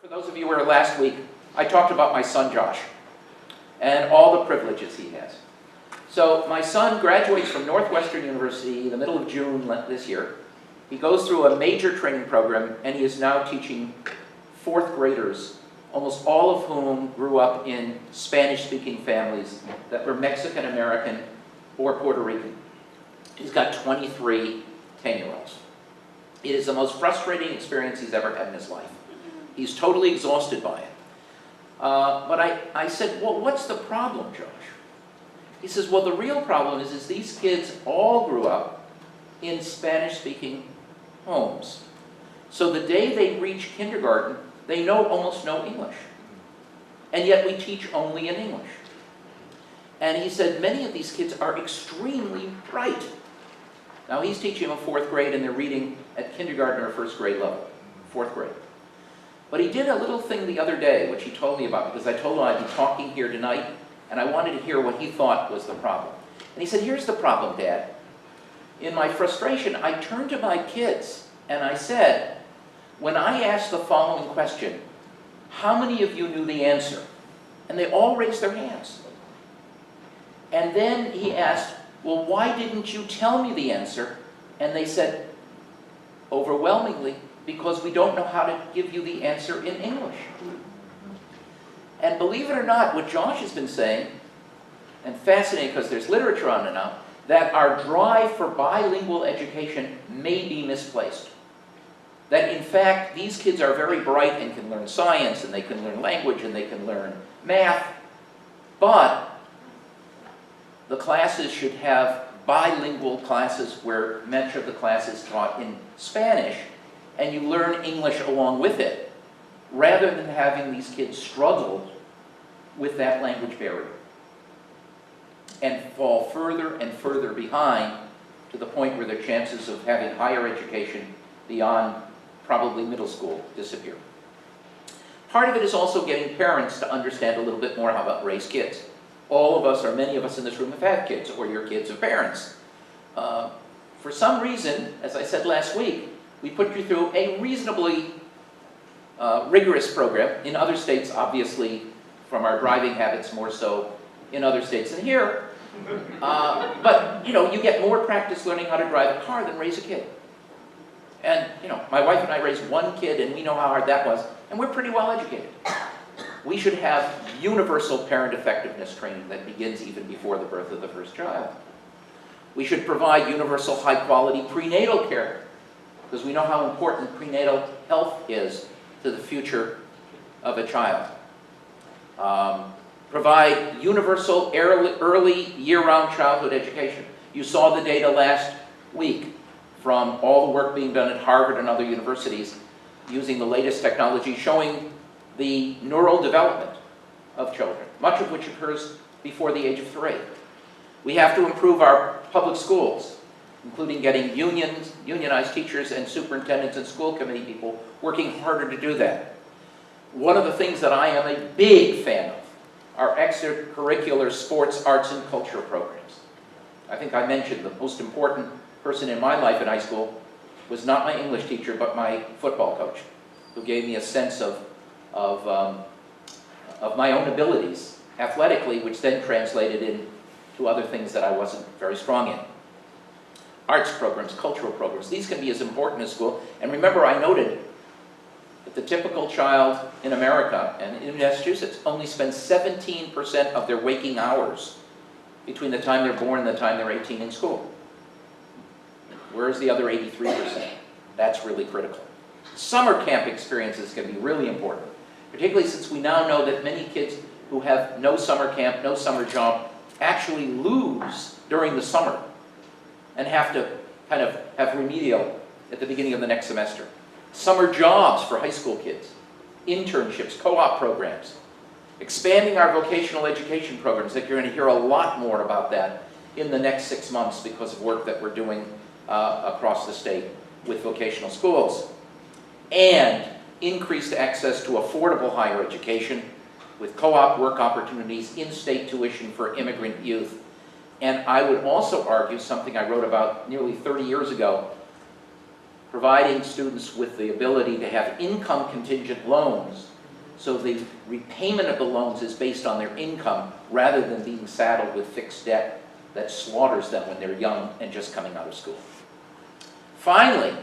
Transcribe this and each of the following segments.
For those of you who were last week, I talked about my son Josh and all the privileges he has. So my son graduates from Northwestern University in the middle of June this year. He goes through a major training program, and he is now teaching fourth graders, almost all of whom grew up in Spanish-speaking families that were Mexican-American or Puerto Rican. He's got 23 10-year-olds. It is the most frustrating experience he's ever had in his life. He's totally exhausted by it. But I said, well, what's the problem, Josh? He says, well, the real problem is these kids all grew up in Spanish-speaking homes. So the day they reach kindergarten, they know almost no English. And yet we teach only in English. And he said many of these kids are extremely bright. Now he's teaching them fourth grade, and they're reading at kindergarten or first grade level, fourth grade. But he did a little thing the other day, which he told me about, because I told him I'd be talking here tonight, and I wanted to hear what he thought was the problem. And he said, here's the problem, Dad. In my frustration, I turned to my kids, and I said, when I asked the following question, how many of you knew the answer? And they all raised their hands. And then he asked, well, why didn't you tell me the answer? And they said, overwhelmingly, because we don't know how to give you the answer in English. And believe it or not, what Josh has been saying, and fascinating because there's literature on it now, that our drive for bilingual education may be misplaced. That in fact, these kids are very bright and can learn science, and they can learn language, and they can learn math, but the classes should have bilingual classes where much of the class is taught in Spanish, and you learn English along with it, rather than having these kids struggle with that language barrier and fall further and further behind to the point where their chances of having higher education beyond probably middle school disappear. Part of it is also getting parents to understand a little bit more how to raise kids. All of us, or many of us in this room, have had kids, or your kids have parents. For some reason, as I said last week, we put you through a reasonably rigorous program. In other states, obviously, from our driving habits, more so in other states than here. But, you know, you get more practice learning how to drive a car than raise a kid. And, you know, my wife and I raised one kid, and we know how hard that was, and we're pretty well educated. We should have universal parent effectiveness training that begins even before the birth of the first child. We should provide universal high-quality prenatal care, because we know how important prenatal health is to the future of a child. Provide universal early year-round childhood education. You saw the data last week from all the work being done at Harvard and other universities using the latest technology showing the neural development of children, much of which occurs before the age of 3. We have to improve our public schools, including getting unionized teachers and superintendents and school committee people working harder to do that. One of the things that I am a big fan of are extracurricular sports, arts, and culture programs. I think I mentioned the most important person in my life in high school was not my English teacher, but my football coach, who gave me a sense of my own abilities athletically, which then translated into other things that I wasn't very strong in. Arts programs, cultural programs, these can be as important as school. And remember, I noted that the typical child in America and in Massachusetts only spends 17% of their waking hours between the time they're born and the time they're 18 in school. Where's the other 83%? That's really critical. Summer camp experiences can be really important, particularly since we now know that many kids who have no summer camp, no summer job, actually lose during the summer and have to kind of have remedial at the beginning of the next semester. Summer jobs for high school kids, internships, co-op programs, expanding our vocational education programs. That you're going to hear a lot more about that in the next 6 months because of work that we're doing across the state with vocational schools. And increased access to affordable higher education with co-op work opportunities, in-state tuition for immigrant youth. And I would also argue something I wrote about nearly 30 years ago, providing students with the ability to have income contingent loans, so the repayment of the loans is based on their income rather than being saddled with fixed debt that slaughters them when they're young and just coming out of school. Finally,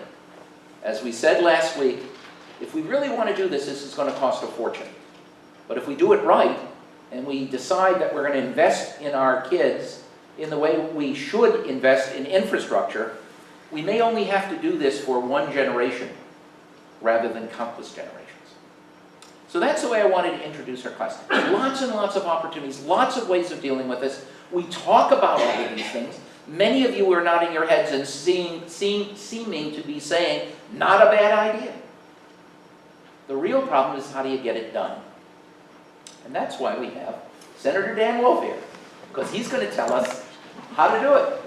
as we said last week, if we really want to do this, this is going to cost a fortune. But if we do it right, and we decide that we're going to invest in our kids in the way we should invest in infrastructure, we may only have to do this for one generation rather than countless generations. So that's the way I wanted to introduce our class. Lots and lots of opportunities, lots of ways of dealing with this. We talk about all of these things. Many of you are nodding your heads and seeming to be saying, not a bad idea. The real problem is, how do you get it done? And that's why we have Senator Dan Wolf here, because he's going to tell us how to do it.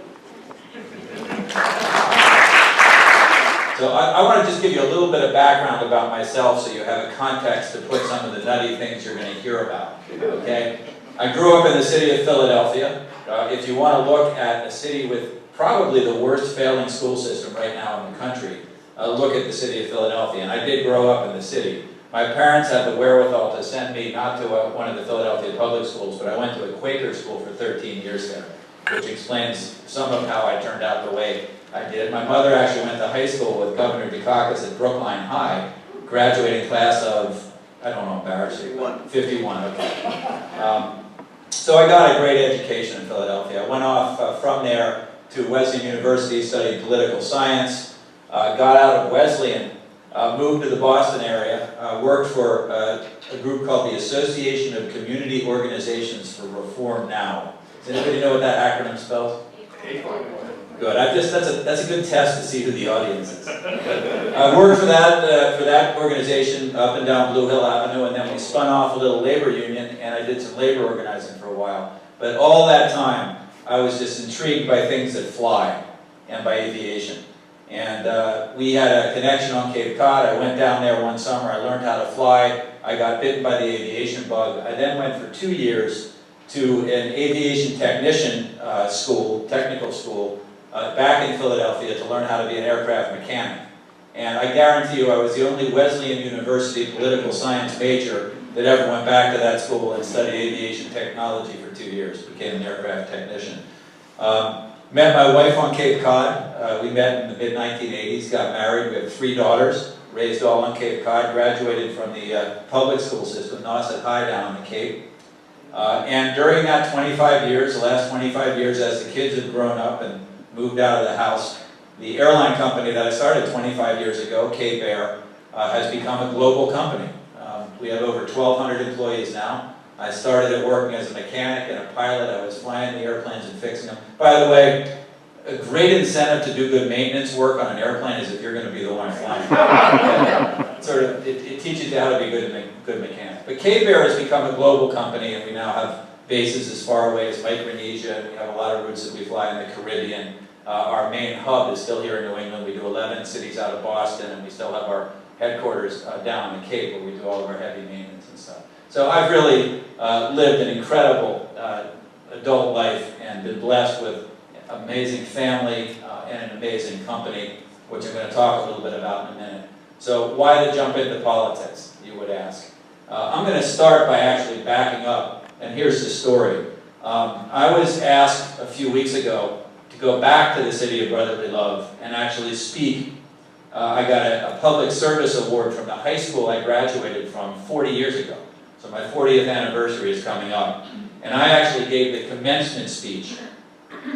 So I want to just give you a little bit of background about myself so you have a context to put some of the nutty things you're going to hear about. Okay? I grew up in the city of Philadelphia. If you want to look at a city with probably the worst failing school system right now in the country, look at the city of Philadelphia. And I did grow up in the city. My parents had the wherewithal to send me not to one of the Philadelphia public schools, but I went to a Quaker school for 13 years there, which explains some of how I turned out the way I did. My mother actually went to high school with Governor Dukakis at Brookline High, graduating class of, I don't know, embarrassing, 51, okay. So I got a great education in Philadelphia. I went off from there to Wesleyan University, studied political science, got out of Wesleyan, moved to the Boston area, worked for a group called the Association of Community Organizations for Reform Now. Does anybody know what that acronym spells? Good. That's a good test to see who the audience is. I worked for that organization up and down Blue Hill Avenue, and then we spun off a little labor union, and I did some labor organizing for a while. But all that time, I was just intrigued by things that fly and by aviation. And we had a connection on Cape Cod. I went down there one summer. I learned how to fly. I got bitten by the aviation bug. I then went for 2 years to an aviation technician technical school, back in Philadelphia to learn how to be an aircraft mechanic. And I guarantee you I was the only Wesleyan University political science major that ever went back to that school and studied aviation technology for 2 years, became an aircraft technician. Met my wife on Cape Cod. We met in the mid-1980s, got married. We have 3 daughters, raised all on Cape Cod, graduated from the public school system, Nauset High down on the Cape. And during that 25 years, the last 25 years, as the kids have grown up and moved out of the house, the airline company that I started 25 years ago, Cape Air, has become a global company. We have over 1,200 employees now. I started at working as a mechanic and a pilot. I was flying the airplanes and fixing them. By the way, a great incentive to do good maintenance work on an airplane is if you're going to be the one flying. It teaches you how to be a good mechanic. But Cape Air has become a global company, and we now have bases as far away as Micronesia, and we have a lot of routes that we fly in the Caribbean. Our main hub is still here in New England. We do 11 cities out of Boston, and we still have our headquarters down on the Cape, where we do all of our heavy maintenance and stuff. So I've really lived an incredible adult life and been blessed with an amazing family and an amazing company, which I'm going to talk a little bit about in a minute. So why to jump into politics, you would ask? I'm going to start by actually backing up, and here's the story. I was asked a few weeks ago to go back to the city of brotherly love and actually speak. I got a public service award from the high school I graduated from 40 years ago. So my 40th anniversary is coming up. And I actually gave the commencement speech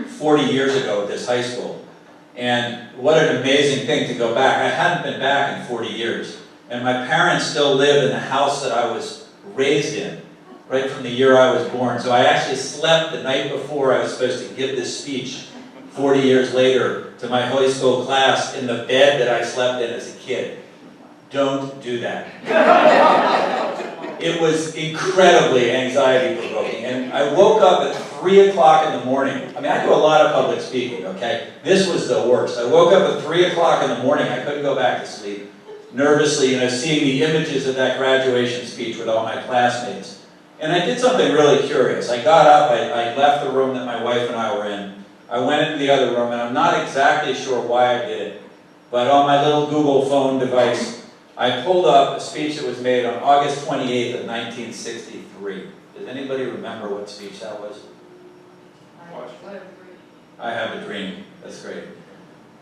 40 years ago at this high school. And what an amazing thing to go back. I hadn't been back in 40 years. And my parents still live in the house that I was raised in, right from the year I was born. So I actually slept the night before I was supposed to give this speech 40 years later to my high school class in the bed that I slept in as a kid. Don't do that. It was incredibly anxiety-provoking. And I woke up at 3 o'clock in the morning. I mean, I do a lot of public speaking, okay? This was the worst. I woke up at 3 o'clock in the morning. I couldn't go back to sleep. Nervously, seeing the images of that graduation speech with all my classmates. And I did something really curious. I got up, I left the room that my wife and I were in. I went into the other room, and I'm not exactly sure why I did it, but on my little Google phone device, I pulled up a speech that was made on August 28th of 1963. Does anybody remember what speech that was? I have a dream. That's great.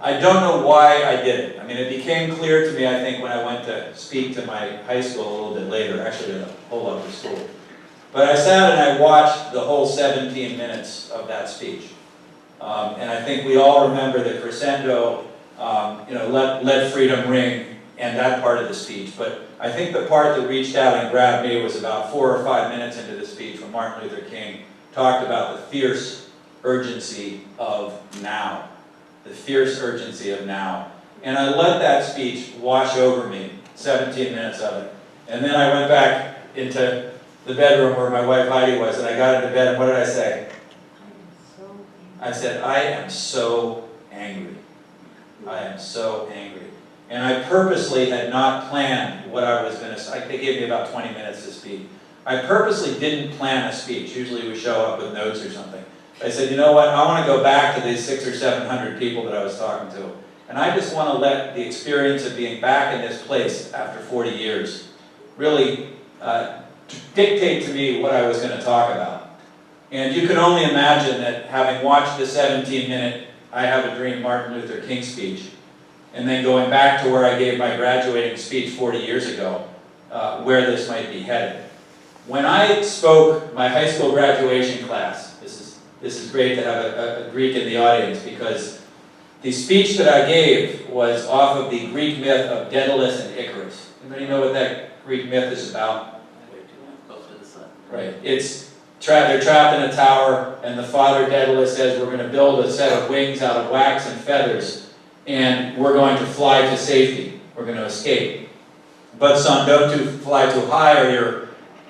I don't know why I did it. I mean, it became clear to me, I think, when I went to speak to my high school a little bit later, actually a whole other school. But I sat and I watched the whole 17 minutes of that speech. And I think we all remember the crescendo, let freedom ring, and that part of the speech. But I think the part that reached out and grabbed me was about 4 or 5 minutes into the speech when Martin Luther King talked about the fierce urgency of now. The fierce urgency of now. And I let that speech wash over me, 17 minutes of it. And then I went back into the bedroom where my wife Heidi was, and I got into bed, and what did I say? I said, I am so angry. I am so angry. And I purposely had not planned what I was going to say. They gave me about 20 minutes to speak. I purposely didn't plan a speech. Usually we show up with notes or something. I said, you know what, I want to go back to these 600 or 700 people that I was talking to. And I just want to let the experience of being back in this place after 40 years really dictate to me what I was going to talk about. And you can only imagine that having watched the 17-minute I Have a Dream Martin Luther King speech, and then going back to where I gave my graduating speech 40 years ago, where this might be headed. When I spoke my high school graduation class, this is great to have a Greek in the audience, because the speech that I gave was off of the Greek myth of Daedalus and Icarus. Anybody know what that Greek myth is about? Close to the sun. Right. They're trapped in a tower, and the father Daedalus says, we're going to build a set of wings out of wax and feathers, and we're going to fly to safety. We're going to escape. But son, don't fly too high, or your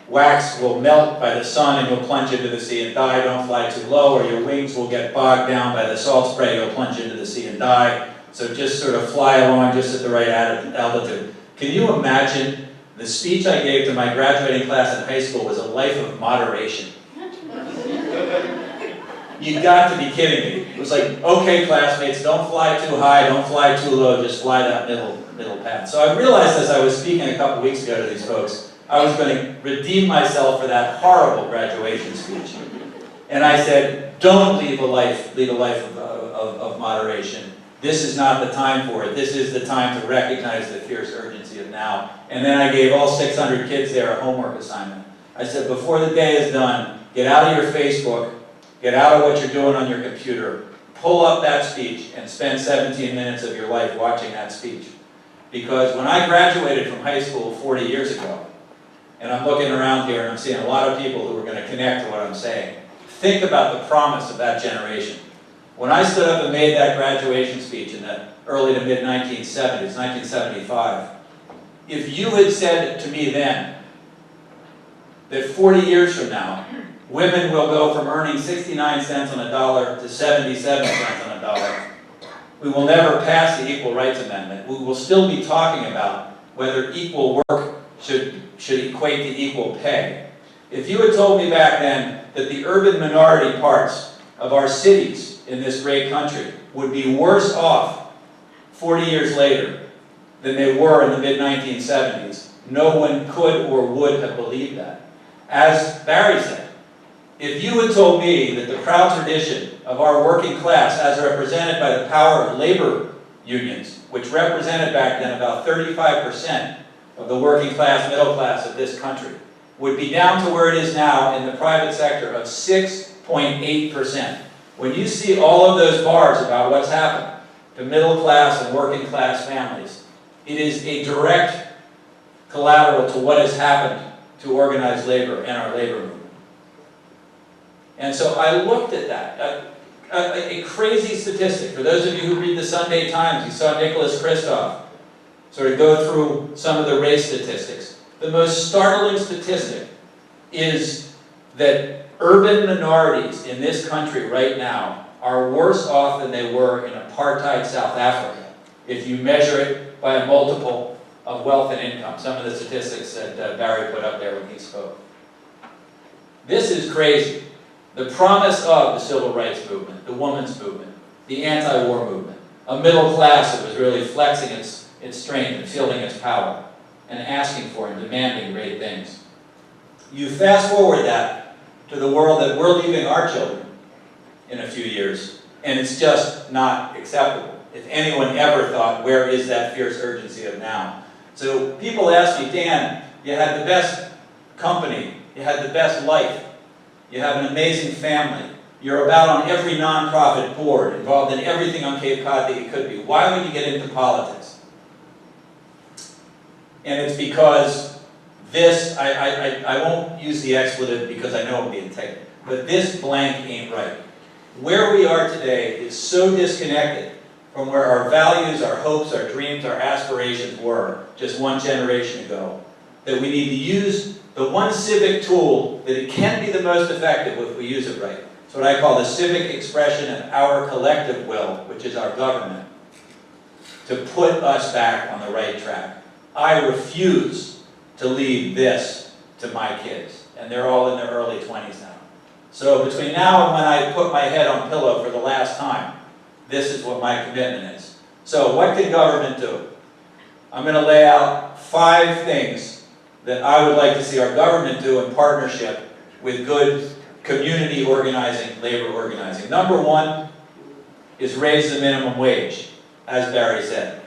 wax will melt by the sun and you'll plunge into the sea and die. Don't fly too low, or your wings will get bogged down by the salt spray. You'll plunge into the sea and die. So just sort of fly along just at the right altitude. Can you imagine the speech I gave to my graduating class in high school was a life of moderation? You got to be kidding me. It was like, okay, classmates, don't fly too high, don't fly too low, just fly that middle path. So I realized as I was speaking a couple weeks ago to these folks, I was going to redeem myself for that horrible graduation speech. And I said, don't lead a life of moderation. This is not the time for it. This is the time to recognize the fierce urgency of now. And then I gave all 600 kids there a homework assignment. I said, before the day is done, get out of your Facebook, get out of what you're doing on your computer, pull up that speech, and spend 17 minutes of your life watching that speech. Because when I graduated from high school 40 years ago, and I'm looking around here and I'm seeing a lot of people who are going to connect to what I'm saying. Think about the promise of that generation. When I stood up and made that graduation speech in the early to mid 1970s, 1975, if you had said to me then that 40 years from now, women will go from earning 69 cents on a dollar to 77 cents on a dollar, we will never pass the Equal Rights Amendment. We will still be talking about whether equal work should equate to equal pay. If you had told me back then that the urban minority parts of our cities in this great country would be worse off 40 years later than they were in the mid-1970s, no one could or would have believed that. As Barry said, if you had told me that the proud tradition of our working class, as represented by the power of labor unions, which represented back then about 35% of the working class, middle class of this country, would be down to where it is now in the private sector of 6.8%. When you see all of those bars about what's happened to middle class and working class families, it is a direct collateral to what has happened to organized labor and our labor movement. And so I looked at that, a crazy statistic. For those of you who read the Sunday Times, you saw Nicholas Kristof sort of go through some of the race statistics. The most startling statistic is that urban minorities in this country right now are worse off than they were in apartheid South Africa, if you measure it by a multiple of wealth and income. Some of the statistics that Barry put up there when he spoke. This is crazy. The promise of the civil rights movement, the women's movement, the anti-war movement, a middle class that was really flexing its strength and fielding its power and asking for and demanding great things. You fast forward that to the world that we're leaving our children in a few years, and it's just not acceptable. If anyone ever thought, where is that fierce urgency of now? So people ask me, Dan, you had the best company, you had the best life, you have an amazing family, you're about on every nonprofit board, involved in everything on Cape Cod that you could be. Why would you get into politics? And it's because this, I won't use the expletive because I know it'll be intaken, but this blank ain't right. Where we are today is so disconnected from where our values, our hopes, our dreams, our aspirations were just one generation ago, that we need to use the one civic tool that it can be the most effective if we use it right. It's what I call the civic expression of our collective will, which is our government, to put us back on the right track. I refuse to leave this to my kids, and they're all in their early 20s now. So between now and when I put my head on pillow for the last time, this is what my commitment is. So what can government do? I'm going to lay out 5 things that I would like to see our government do in partnership with good community organizing, labor organizing. Number 1 is raise the minimum wage, as Barry said.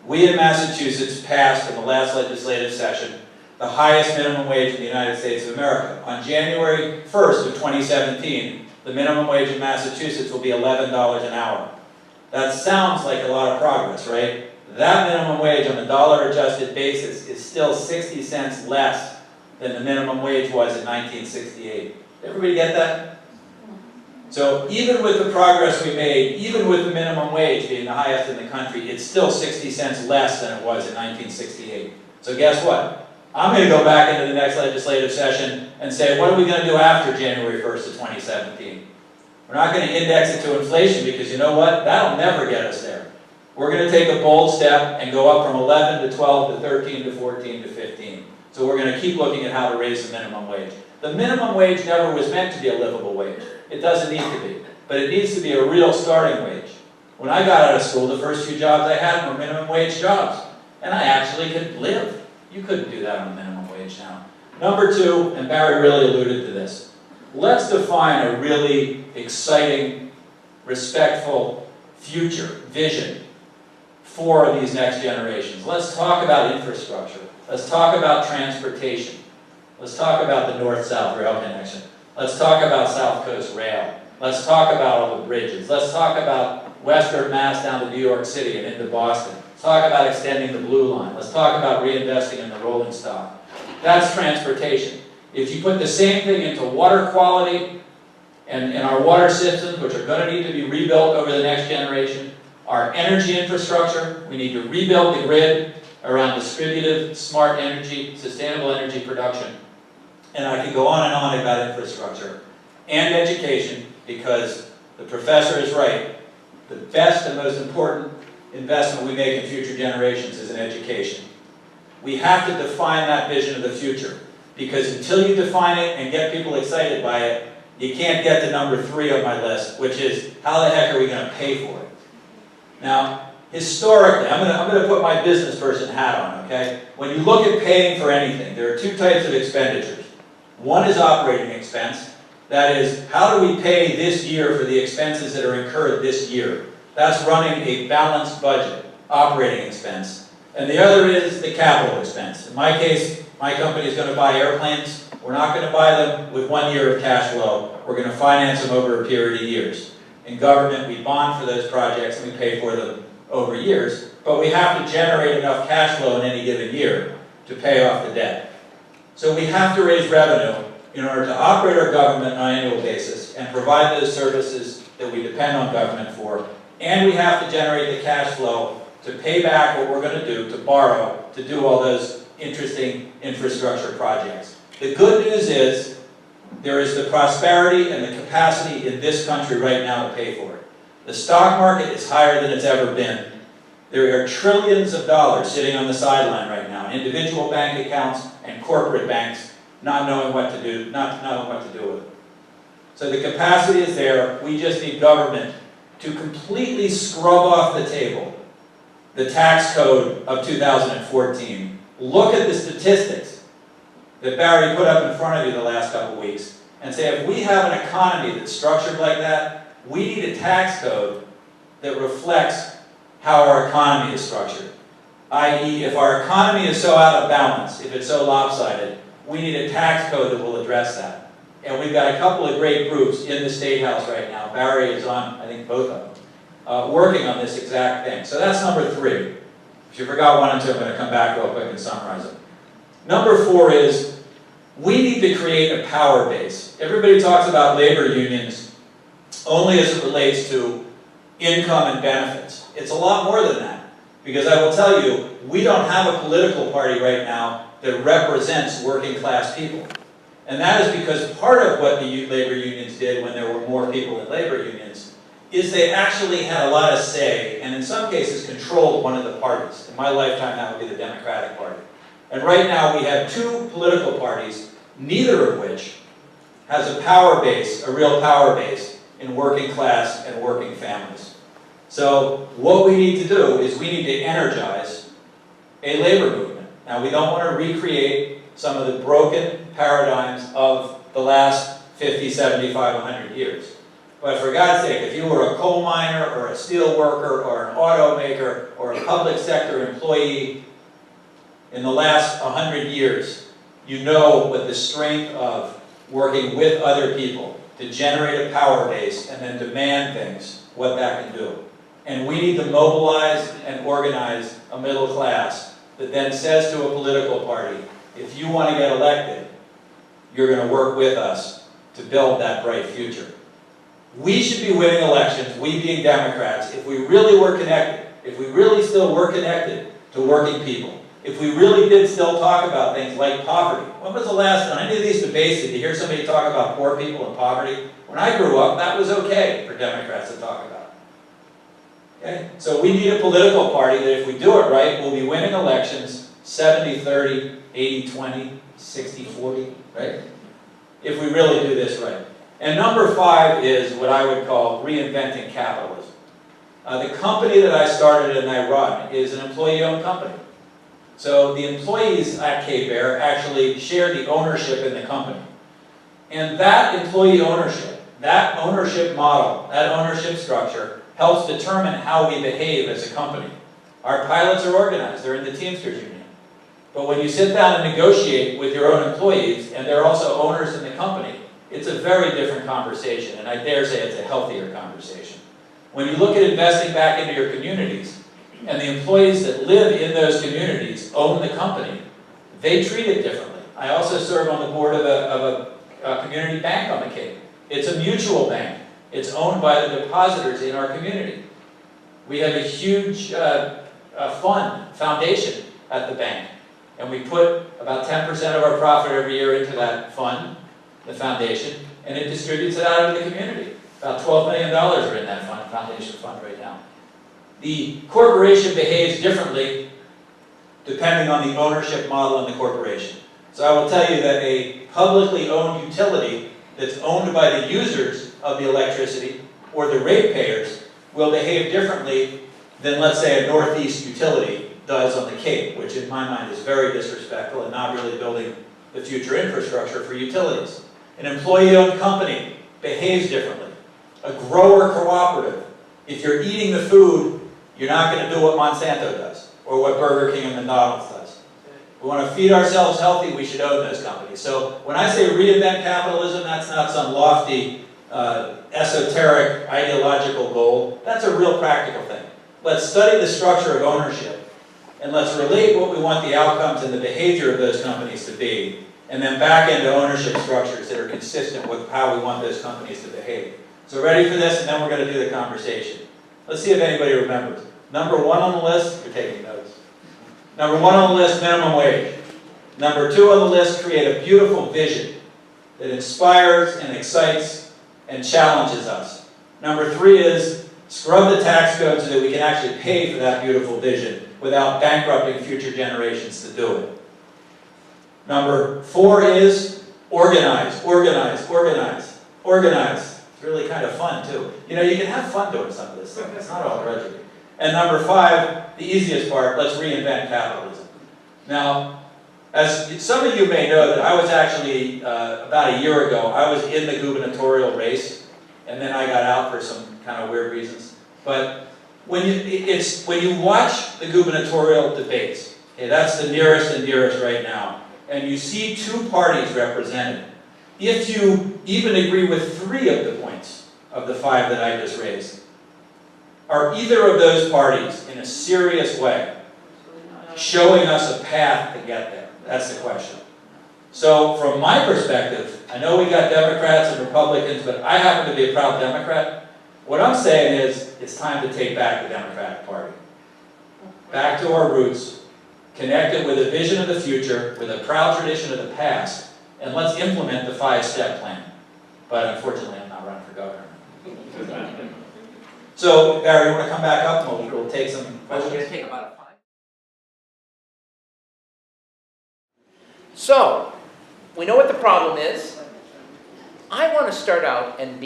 We in Massachusetts passed in the last legislative session the highest minimum wage in the United States of America. On January 1st of 2017, the minimum wage in Massachusetts will be $11 an hour. That sounds like a lot of progress, right? That minimum wage on a dollar-adjusted basis is still 60 cents less than the minimum wage was in 1968. Everybody get that? So even with the progress we made, even with the minimum wage being the highest in the country, it's still 60 cents less than it was in 1968. So guess what? I'm going to go back into the next legislative session and say, what are we going to do after January 1st of 2017? We're not going to index it to inflation because you know what? That'll never get us there. We're going to take a bold step and go up from 11 to 12 to 13 to 14 to 15. So we're going to keep looking at how to raise the minimum wage. The minimum wage never was meant to be a livable wage. It doesn't need to be. But it needs to be a real starting wage. When I got out of school, the first few jobs I had were minimum wage jobs. And I actually could live. You couldn't do that on minimum wage now. Number 2, and Barry really alluded to this, let's define a really exciting, respectful future, vision for these next generations. Let's talk about infrastructure. Let's talk about transportation. Let's talk about the north-south rail connection. Let's talk about South Coast Rail. Let's talk about all the bridges. Let's talk about Western Mass down to New York City and into Boston. Let's talk about extending the Blue Line. Let's talk about reinvesting in the rolling stock. That's transportation. If you put the same thing into water quality and our water systems, which are going to need to be rebuilt over the next generation, our energy infrastructure, we need to rebuild the grid around distributed, smart energy, sustainable energy production. And I can go on about infrastructure and education because the professor is right. The best and most important investment we make in future generations is in education. We have to define that vision of the future because until you define it and get people excited by it, you can't get to number 3 on my list, which is how the heck are we going to pay for it? Now, historically, I'm going to put my business person hat on, okay? When you look at paying for anything, there are 2 types of expenditures. One is operating expense. That is, how do we pay this year for the expenses that are incurred this year? That's running a balanced budget, operating expense. And the other is the capital expense. In my case, my company is going to buy airplanes. We're not going to buy them with 1 year of cash flow. We're going to finance them over a period of years. In government, we bond for those projects and we pay for them over years. But we have to generate enough cash flow in any given year to pay off the debt. So we have to raise revenue in order to operate our government on an annual basis and provide those services that we depend on government for. And we have to generate the cash flow to pay back what we're going to do, to borrow, to do all those interesting infrastructure projects. The good news is there is the prosperity and the capacity in this country right now to pay for it. The stock market is higher than it's ever been. There are trillions of dollars sitting on the sideline right now, individual bank accounts and corporate banks not knowing what to do, not knowing what to do with it. So the capacity is there. We just need government to completely scrub off the table the tax code of 2014. Look at the statistics that Barry put up in front of you the last couple of weeks and say, if we have an economy that's structured like that, we need a tax code that reflects how our economy is structured. I.e., if our economy is so out of balance, if it's so lopsided, we need a tax code that will address that. And we've got a couple of great groups in the State House right now. Barry is on, I think, both of them, working on this exact thing. So that's number 3. If you forgot 1 and 2, I'm going to come back real quick and summarize them. Number 4 is, we need to create a power base. Everybody talks about labor unions only as it relates to income and benefits. It's a lot more than that. Because I will tell you, we don't have a political party right now that represents working class people. And that is because part of what the labor unions did when there were more people in labor unions is they actually had a lot of say, and in some cases controlled one of the parties. In my lifetime, that would be the Democratic Party. And right now we have 2 political parties, neither of which has a power base, a real power base, in working class and working families. So what we need to do is we need to energize a labor movement. Now, we don't want to recreate some of the broken paradigms of the last 50, 75, 100 years. But for God's sake, if you were a coal miner or a steel worker or an automaker or a public sector employee in the last 100 years, you know what the strength of working with other people to generate a power base and then demand things, what that can do. And we need to mobilize and organize a middle class that then says to a political party, if you want to get elected, you're going to work with us to build that bright future. We should be winning elections, we being Democrats, if we really were connected, if we really still were connected to working people, if we really did still talk about things like poverty. When was the last, on any of these debates, did you hear somebody talk about poor people and poverty? When I grew up, that was okay for Democrats to talk about. Okay? So we need a political party that if we do it right, will be winning elections 70-30, 80-20, 60-40, right? If we really do this right. And number 5 is what I would call reinventing capitalism. The company that I started and I run is an employee-owned company. So the employees at K-Bear actually share the ownership in the company. And that employee ownership, that ownership model, that ownership structure helps determine how we behave as a company. Our pilots are organized, they're in the Teamsters Union. But when you sit down and negotiate with your own employees, and they're also owners in the company, it's a very different conversation, and I dare say it's a healthier conversation. When you look at investing back into your communities, and the employees that live in those communities own the company, they treat it differently. I also serve on the board of a community bank on the Cape. It's a mutual bank. It's owned by the depositors in our community. We have a huge foundation at the bank, and we put about 10% of our profit every year into that fund, the foundation, and it distributes it out into the community. About $12 million are in that foundation fund right now. The corporation behaves differently depending on the ownership model in the corporation. So I will tell you that a publicly owned utility that's owned by the users of the electricity or the ratepayers will behave differently than, let's say, a Northeast utility does on the Cape, which in my mind is very disrespectful and not really building the future infrastructure for utilities. An employee-owned company behaves differently. A grower cooperative, if you're eating the food, you're not going to do what Monsanto does or what Burger King and McDonald's does. We want to feed ourselves healthy, we should own those companies. So when I say reinvent capitalism, that's not some lofty, esoteric, ideological goal. That's a real practical thing. Let's study the structure of ownership, and let's relate what we want the outcomes and the behavior of those companies to be, and then back into ownership structures that are consistent with how we want those companies to behave. So ready for this, and then we're going to do the conversation. Let's see if anybody remembers. Number 1 on the list, you're taking notes. Number 1 on the list, minimum wage. Number 2 on the list, create a beautiful vision that inspires and excites and challenges us. Number 3 is scrub the tax code so that we can actually pay for that beautiful vision without bankrupting future generations to do it. Number 4 is organize, organize, organize, organize. It's really kind of fun too. You know, you can have fun doing some of this stuff. It's not all drudgery. And number 5, the easiest part, let's reinvent capitalism. Now, as some of you may know, that I was actually, about a year ago, I was in the gubernatorial race, and then I got out for some kind of weird reasons. But when you watch the gubernatorial debates, okay, that's the nearest and dearest right now, and you see 2 parties represented, if you even agree with 3 of the points of the 5 that I just raised, are either of those parties in a serious way showing us a path to get there? That's the question. So from my perspective, I know we got Democrats and Republicans, but I happen to be a proud Democrat. What I'm saying is, it's time to take back the Democratic Party. Back to our roots, connected with a vision of the future, with a proud tradition of the past, and let's implement the 5-step plan. But unfortunately, I'm not running for governor. So, Barry, you want to come back up and we'll take some questions? We're going to take about a 5. So, we know what the problem is. I want to start out and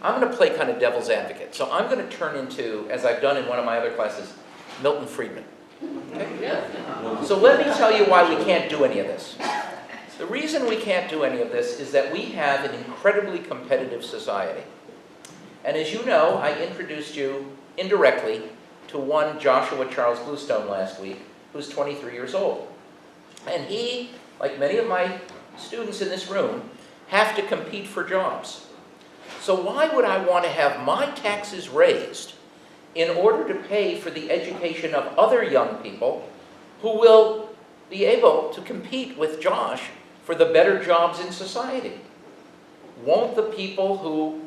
I'm going to play kind of devil's advocate. So I'm going to turn into, as I've done in one of my other classes, Milton Friedman. Okay? So let me tell you why we can't do any of this. The reason we can't do any of this is that we have an incredibly competitive society. And as you know, I introduced you indirectly to one Joshua Charles Bluestone last week, who's 23 years old. And he, like many of my students in this room, have to compete for jobs. So why would I want to have my taxes raised in order to pay for the education of other young people who will be able to compete with Josh for the better jobs in society? Won't the people who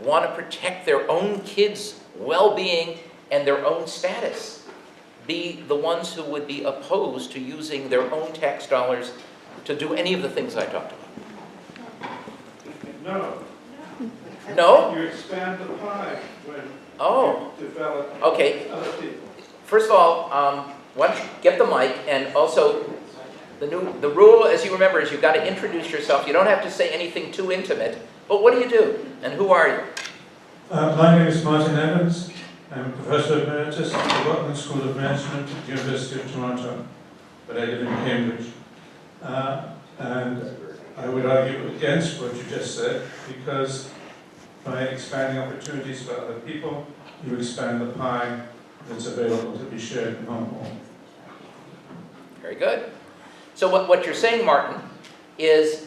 want to protect their own kids' well-being and their own status be the ones who would be opposed to using their own tax dollars to do any of the things I talked about? No. No? You expand the pie when you develop Okay. other people. First of all, why don't you get the mic, and also the rule, as you remember, is you've got to introduce yourself. You don't have to say anything too intimate, but what do you do, and who are you? My name is Martin Evans. I'm a Professor Emeritus at the Rutland School of Management at the University of Toronto, but I live in Cambridge. And I would argue against what you just said, because by expanding opportunities for other people, you expand the pie that's available to be shared among all. Very good. So what you're saying, Martin, is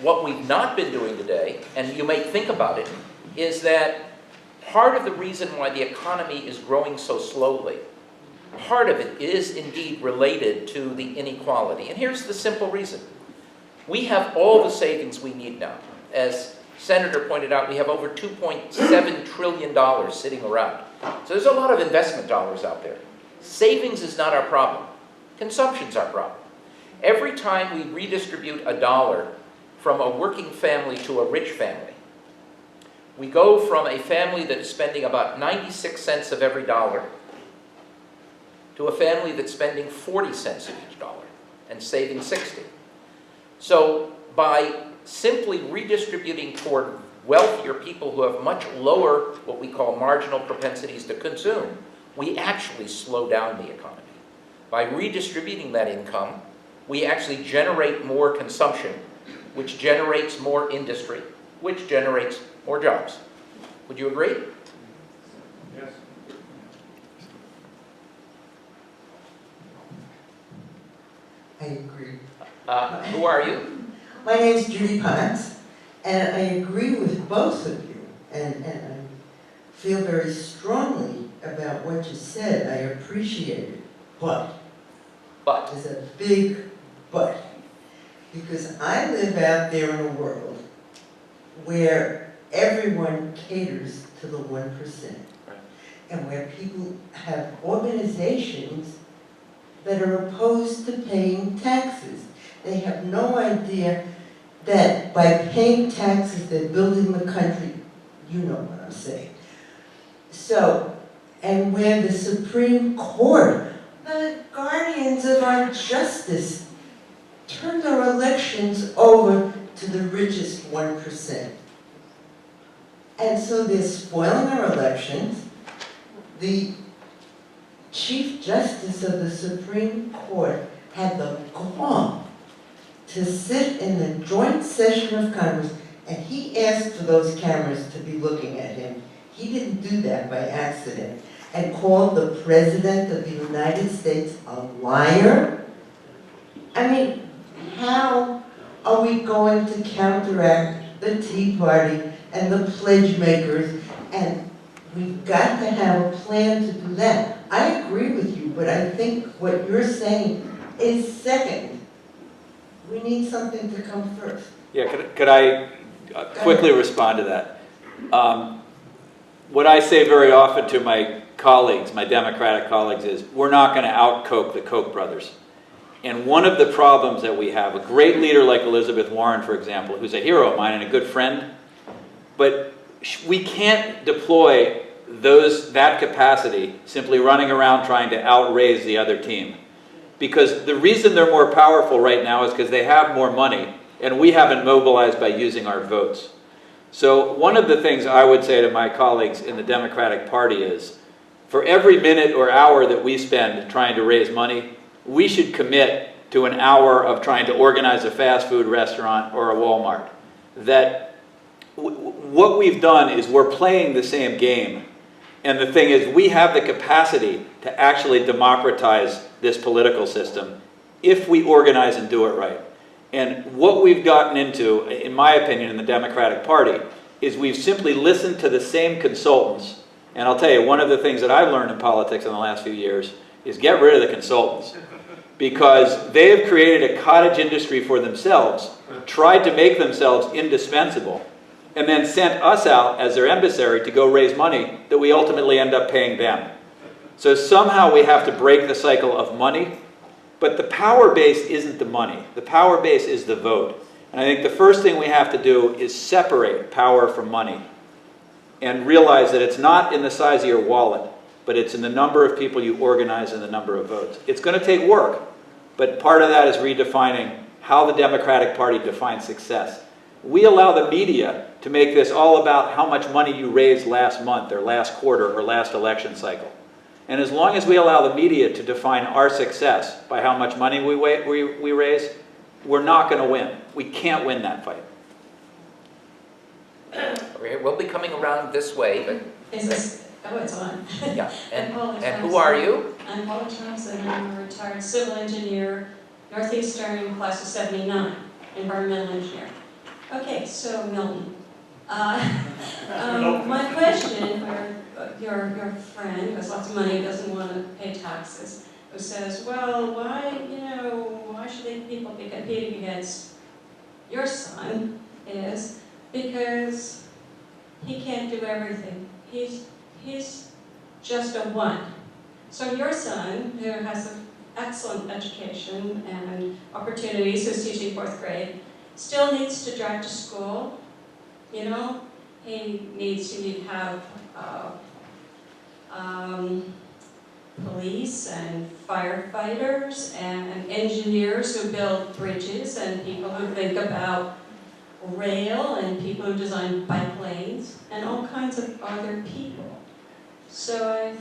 what we've not been doing today, and you may think about it, is that part of the reason why the economy is growing so slowly, part of it is indeed related to the inequality. And here's the simple reason. We have all the savings we need now. As Senator pointed out, we have over $2.7 trillion sitting around. So there's a lot of investment dollars out there. Savings is not our problem. Consumption's our problem. Every time we redistribute a dollar from a working family to a rich family, we go from a family that is spending about 96 cents of every dollar to a family that's spending 40 cents of each dollar and saving 60. So by simply redistributing toward wealthier people who have much lower, what we call marginal propensities to consume, we actually slow down the economy. By redistributing that income, we actually generate more consumption, which generates more industry, which generates more jobs. Would you agree? Yes. I agree. Who are you? My name is Judy Pons, and I agree with both of you, and I feel very strongly about what you said. I appreciate it, but there's a big but, because I live out there in a world where everyone caters to the 1%, and where people have organizations that are opposed to paying taxes. They have no idea that by paying taxes, they're building the country. You know what I'm saying. So, and where the Supreme Court, the guardians of our justice, turned our elections over to the richest 1%. And so they're spoiling our elections. The Chief Justice of the Supreme Court had the gall to sit in the joint session of Congress, and he asked for those cameras to be looking at him. He didn't do that by accident, and called the President of the United States a liar. I mean, how are we going to counteract the Tea Party and the pledge makers? And we've got to have a plan to do that. I agree with you, but I think what you're saying is second. We need something to come first. Yeah, could I quickly respond to that? What I say very often to my colleagues, my Democratic colleagues, is we're not going to out-Koch the Koch brothers. And one of the problems that we have, a great leader like Elizabeth Warren, for example, who's a hero of mine and a good friend, but we can't deploy that capacity simply running around trying to outraise the other team. Because the reason they're more powerful right now is because they have more money, and we haven't mobilized by using our votes. So one of the things I would say to my colleagues in the Democratic Party is, for every minute or hour that we spend trying to raise money, we should commit to an hour of trying to organize a fast food restaurant or a Walmart. That what we've done is we're playing the same game. And the thing is, we have the capacity to actually democratize this political system if we organize and do it right. And what we've gotten into, in my opinion, in the Democratic Party, is we've simply listened to the same consultants. And I'll tell you, one of the things that I've learned in politics in the last few years is get rid of the consultants. Because they have created a cottage industry for themselves, tried to make themselves indispensable, and then sent us out as their emissary to go raise money that we ultimately end up paying them. So somehow we have to break the cycle of money, but the power base isn't the money. The power base is the vote. And I think the first thing we have to do is separate power from money and realize that it's not in the size of your wallet, but it's in the number of people you organize and the number of votes. It's going to take work, but part of that is redefining how the Democratic Party defines success. We allow the media to make this all about how much money you raised last month or last quarter or last election cycle. And as long as we allow the media to define our success by how much money we raise, we're not going to win. We can't win that fight. Okay, we'll be coming around this way, but Is this, oh, it's on. yeah. I'm Paula And who Thompson. are you? I'm Paula Thompson. I'm a retired civil engineer, Northeastern class of 79, environmental engineer. Okay, so Milton. My question for your friend who has lots of money, doesn't want to pay taxes, who says, well, why should people be competing against your son, is because he can't do everything. He's just a one. So your son, who has an excellent education and opportunities, who's teaching 4th grade, still needs to drive to school. He needs to have police and firefighters and engineers who build bridges and people who think about rail and people who design bike lanes and all kinds of other people. So I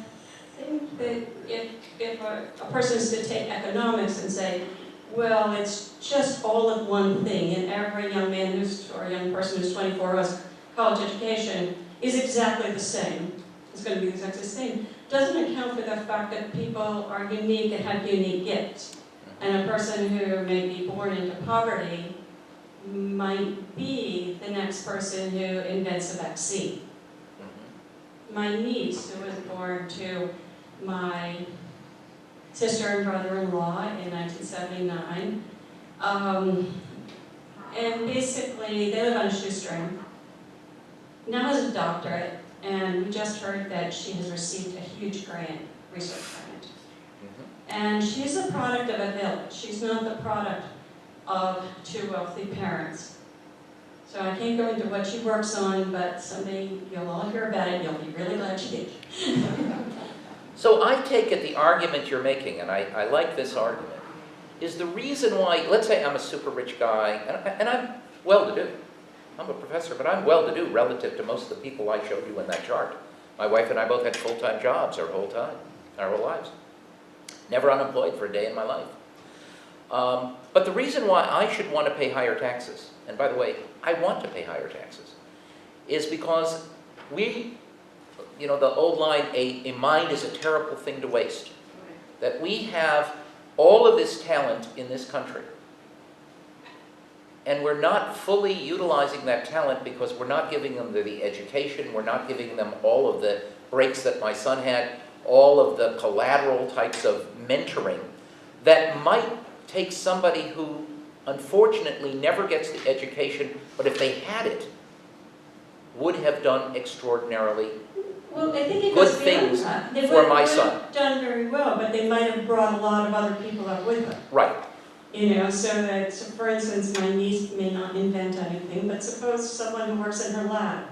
think that if a person is to take economics and say, well, it's just all of one thing, and every young man or young person who's 24 who has college education is exactly the same, it's going to be exactly the same, doesn't account for the fact that people are unique and have unique gifts. And a person who may be born into poverty might be the next person who invents a vaccine. My niece, who was born to my sister and brother-in-law in 1979, and basically they live on a shoestring, now has a doctorate, and we just heard that she has received a huge grant, research grant. And she's a product of a village. She's not the product of 2 wealthy parents. So I can't go into what she works on, but someday you'll all hear about it, you'll be really glad you did. So I take it the argument you're making, and I like this argument, is the reason why, let's say I'm a super rich guy, and I'm well-to-do, I'm a professor, but I'm well-to-do relative to most of the people I showed you in that chart. My wife and I both had full-time jobs our whole lives. Never unemployed for a day in my life. But the reason why I should want to pay higher taxes, and by the way, I want to pay higher taxes, is because we, the old line, a mind is a terrible thing to waste. That we have all of this talent in this country, and we're not fully utilizing that talent because we're not giving them the education, we're not giving them all of the breaks that my son had, all of the collateral types of mentoring that might take somebody who unfortunately never gets the education, but if they had it, would have done extraordinarily Well, I think it good goes beyond things that. They for my would son. have done very well, but they might have brought a lot of other people up with them. Right. So for instance, my niece may not invent anything, but suppose someone who works in her lab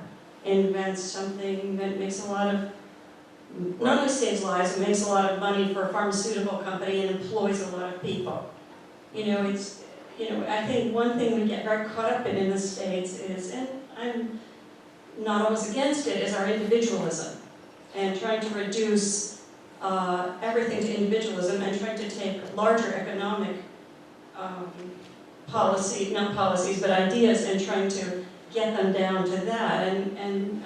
invents something that makes a lot of, not only saves lives, it makes a lot of money for a pharmaceutical company and employs a lot of people. I think one thing we get very caught up in the States is, and I'm not always against it, is our individualism and trying to reduce everything to individualism and trying to take larger economic not policies, but ideas, and trying to get them down to that. And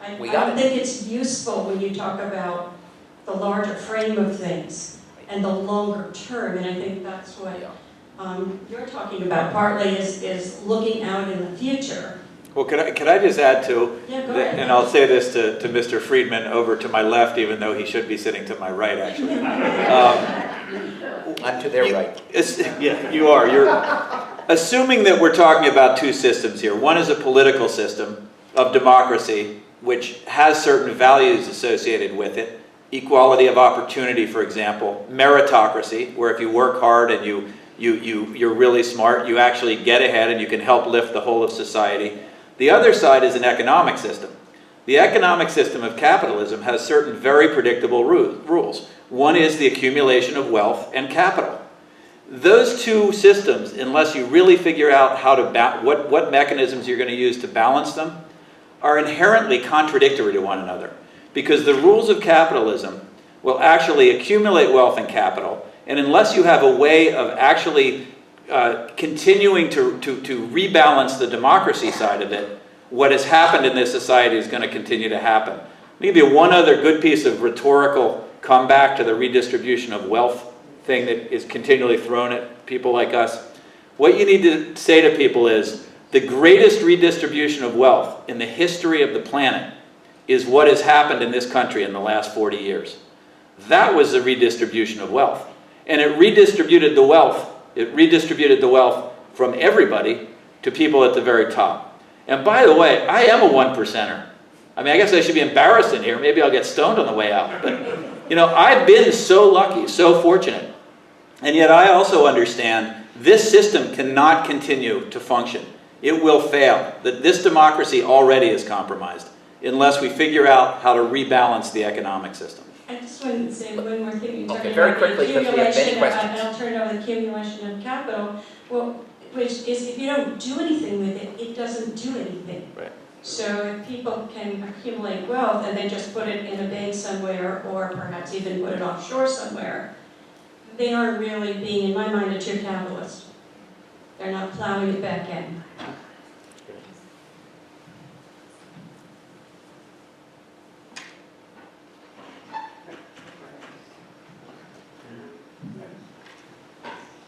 I don't think it's useful when you talk about the larger frame of things and the longer term, and I think that's what you're talking about partly is looking out in the future. Well, could I just add to, Yeah, go ahead. and I'll say this to Mr. Friedman over to my left, even though he should be sitting to my right, actually. I'm to their right. Yeah, you are. You're assuming that we're talking about two systems here. One is a political system of democracy, which has certain values associated with it. Equality of opportunity, for example. Meritocracy, where if you work hard and you're really smart, you actually get ahead and you can help lift the whole of society. The other side is an economic system. The economic system of capitalism has certain very predictable rules. One is the accumulation of wealth and capital. Those two systems, unless you really figure out how to what mechanisms you're going to use to balance them, are inherently contradictory to one another. Because the rules of capitalism will actually accumulate wealth and capital, and unless you have a way of actually continuing to rebalance the democracy side of it, what has happened in this society is going to continue to happen. Maybe one other good piece of rhetorical comeback to the redistribution of wealth thing that is continually thrown at people like us. What you need to say to people is, the greatest redistribution of wealth in the history of the planet is what has happened in this country in the last 40 years. That was the redistribution of wealth. And it redistributed the wealth. It redistributed the wealth from everybody to people at the very top. And by the way, I am a 1%er. I mean, I guess I should be embarrassed in here. Maybe I'll get stoned on the way out. But, I've been so lucky, so fortunate. And yet I also understand this system cannot continue to function. It will fail. That this democracy already is compromised unless we figure out how to rebalance the economic system. I just wanted to say one more thing. Okay, very quickly, because we have many questions. And I'll turn it over the accumulation of capital, which is if you don't do anything with it, it doesn't do anything. Right. So if people can accumulate wealth and they just put it in a bank somewhere, or perhaps even put it offshore somewhere, they aren't really being, in my mind, a true capitalist. They're not plowing it back in.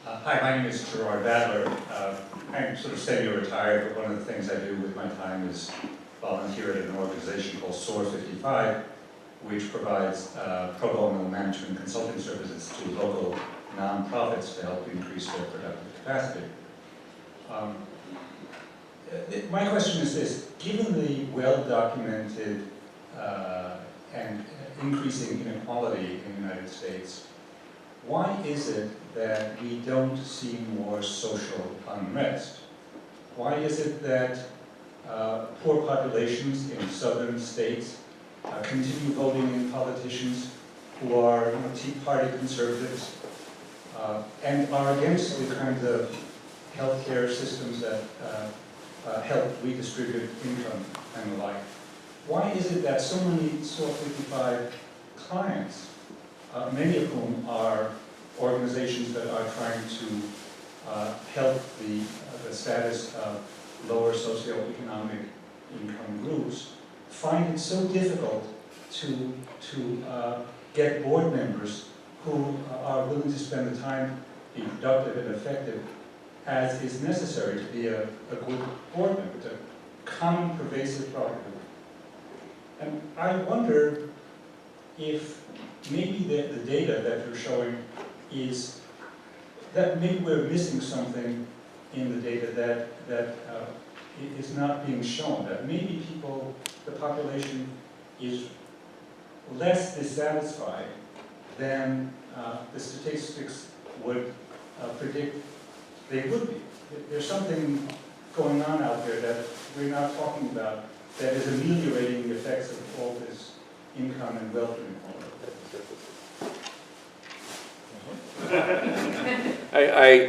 Hi, my name is Gerard Badler. I'm sort of semi-retired, but one of the things I do with my time is volunteer at an organization called SOAR 55, which provides pro bono management consulting services to local nonprofits to help increase their productive capacity. My question is this: given the well-documented and increasing inequality in the United States, why is it that we don't see more social unrest? Why is it that poor populations in southern states continue voting in politicians who are Tea Party conservatives and are against the kinds of healthcare systems that help redistribute income and the like. Why is it that so many SOAR 55 clients, many of whom are organizations that are trying to help the status of lower socioeconomic income groups, find it so difficult to get board members who are willing to spend the time, be productive and effective as is necessary to be a good board member? It's a common, pervasive problem. And I wonder if maybe the data that you're showing is that maybe we're missing something in the data that is not being shown, that maybe the population is less dissatisfied than the statistics would predict they would be. There's something going on out there that we're not talking about that is ameliorating the effects of all this income and wealth inequality.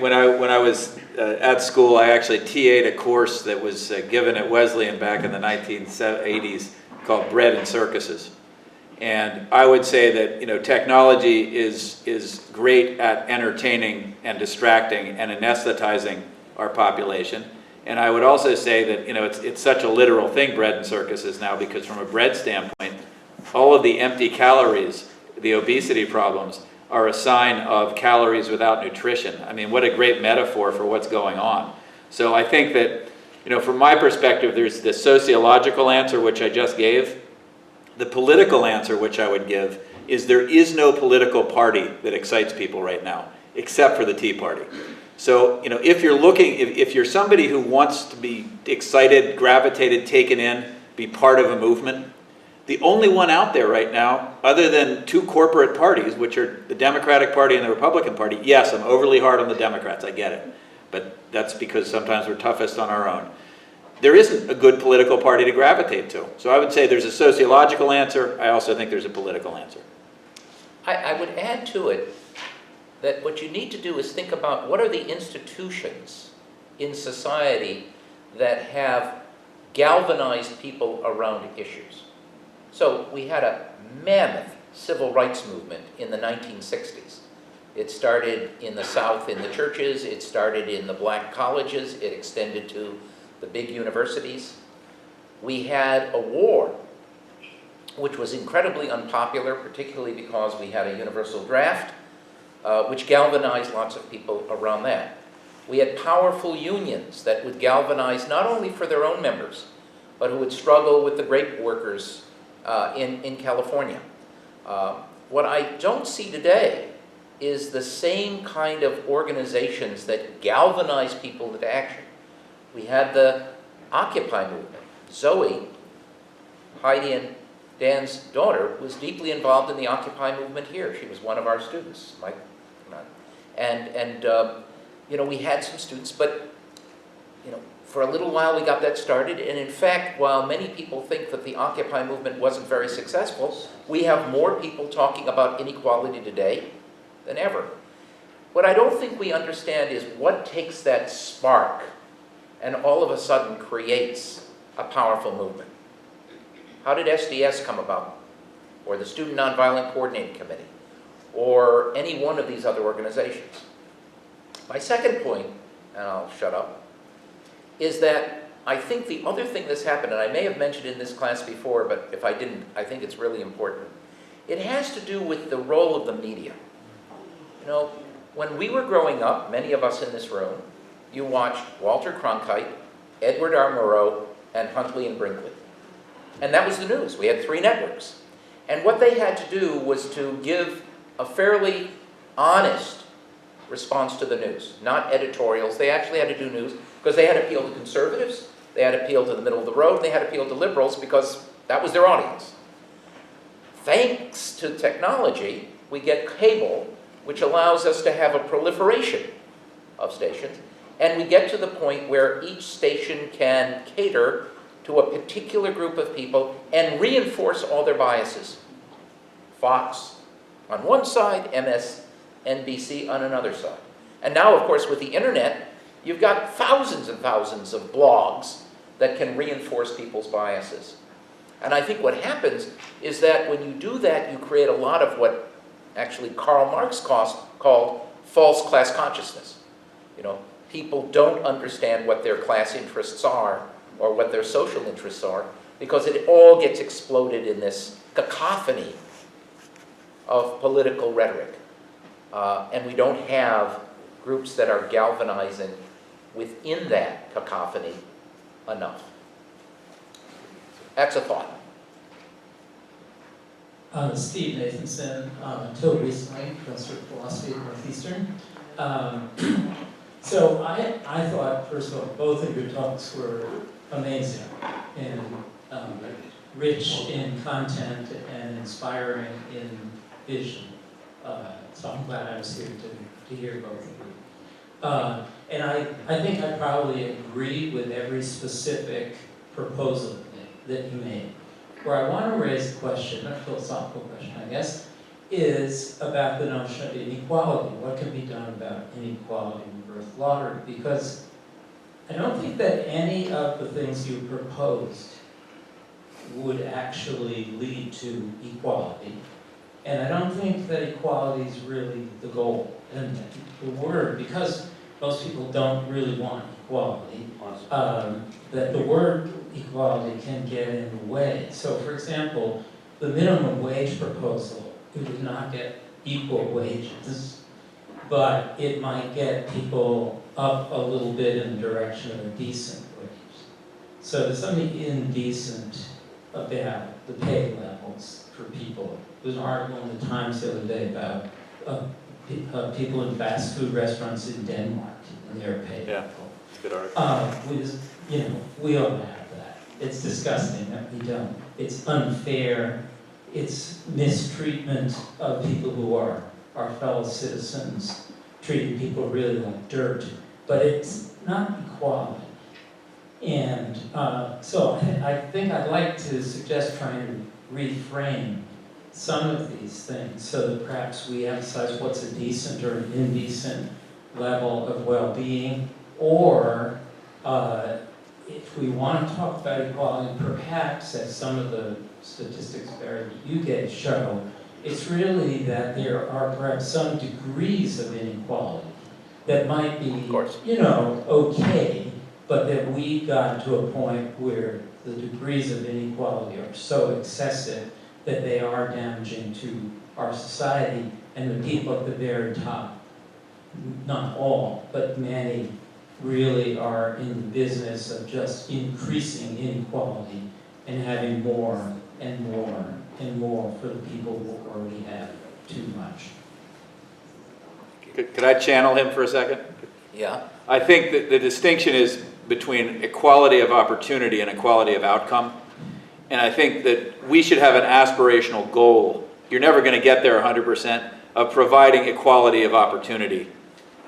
When I was at school, I actually TA'd a course that was given at Wesleyan back in the 1980s called Bread and Circuses. And I would say that technology is great at entertaining and distracting and anesthetizing our population. And I would also say that it's such a literal thing, bread and circuses now, because from a bread standpoint, all of the empty calories, the obesity problems, are a sign of calories without nutrition. I mean, what a great metaphor for what's going on. So I think that, from my perspective, there's the sociological answer, which I just gave. The political answer, which I would give, is there is no political party that excites people right now, except for the Tea Party. So, if you're somebody who wants to be excited, gravitated, taken in, be part of a movement, the only one out there right now, other than two corporate parties, which are the Democratic Party and the Republican Party, yes, I'm overly hard on the Democrats, I get it. But that's because sometimes we're toughest on our own. There isn't a good political party to gravitate to. So I would say there's a sociological answer. I also think there's a political answer. I would add to it that what you need to do is think about what are the institutions in society that have galvanized people around issues. So we had a mammoth civil rights movement in the 1960s. It started in the South in the churches, it started in the black colleges, it extended to the big universities. We had a war, which was incredibly unpopular, particularly because we had a universal draft, which galvanized lots of people around that. We had powerful unions that would galvanize not only for their own members, but who would struggle with the grape workers in California. What I don't see today is the same kind of organizations that galvanize people into action. We had the Occupy movement. Zoe, Heidi and Dan's daughter, was deeply involved in the Occupy movement here. She was one of our students. We had some students, but for a little while we got that started. And in fact, while many people think that the Occupy movement wasn't very successful, we have more people talking about inequality today than ever. What I don't think we understand is what takes that spark and all of a sudden creates a powerful movement. How did SDS come about? Or the Student Nonviolent Coordinating Committee? Or any one of these other organizations? My second point, and I'll shut up, is that I think the other thing that's happened, and I may have mentioned in this class before, but if I didn't, I think it's really important. It has to do with the role of the media. When we were growing up, many of us in this room, you watched Walter Cronkite, Edward R. Murrow, and Huntley and Brinkley. And that was the news. We had 3 networks. And what they had to do was to give a fairly honest response to the news, not editorials. They actually had to do news because they had to appeal to conservatives, they had to appeal to the middle of the road, they had to appeal to liberals because that was their audience. Thanks to technology, we get cable, which allows us to have a proliferation of stations. And we get to the point where each station can cater to a particular group of people and reinforce all their biases. Fox on one side, MSNBC on another side. And now, of course, with the internet, You've got thousands and thousands of blogs that can reinforce people's biases. And I think what happens is that when you do that, you create a lot of what actually Karl Marx called false class consciousness. You know, people don't understand what their class interests are or what their social interests are because it all gets exploded in this cacophony of political rhetoric. And we don't have groups that are galvanizing within that cacophony enough. That's a thought. Steve Nathanson, until recently, professor of philosophy at Northeastern. So I thought, first of all, both of your talks were amazing and rich in content and inspiring in vision. So I'm glad I was here to hear both of you. And I think I probably agree with every specific proposal that you made. Where I want to raise the question, a philosophical question, I guess, is about the notion of inequality. What can be done about inequality in birth lottery? Because I don't think that any of the things you proposed would actually lead to equality. And I don't think that equality is really the goal. And the word, because most people don't really want equality, that the word equality can get in the way. So for example, the minimum wage proposal, it would not get equal wages, but it might get people up a little bit in the direction of a decent wage. So there's something indecent about the pay levels for people. There's an article in the Times the other day about people in fast food restaurants in Denmark and their pay Yeah, level. good article. We all have that. It's disgusting that we don't. It's unfair. It's mistreatment of people who are our fellow citizens, treating people really like dirt. But it's not equality. And so I think I'd like to suggest trying to reframe some of these things so that perhaps we emphasize what's a decent or an indecent level of well-being, or if we want to talk about equality, perhaps, as some of the statistics Barry you gave show, it's really that there are perhaps some degrees of inequality that might be, okay, but that we got to a point where the degrees of inequality are so excessive that they are damaging to our society, and the people at the very top, not all, but many, really are in the business of just increasing inequality and having more and more and more for the people who already have too much. Could I channel him for a second? Yeah. I think that the distinction is between equality of opportunity and equality of outcome. And I think that we should have an aspirational goal. You're never going to get there 100% of providing equality of opportunity.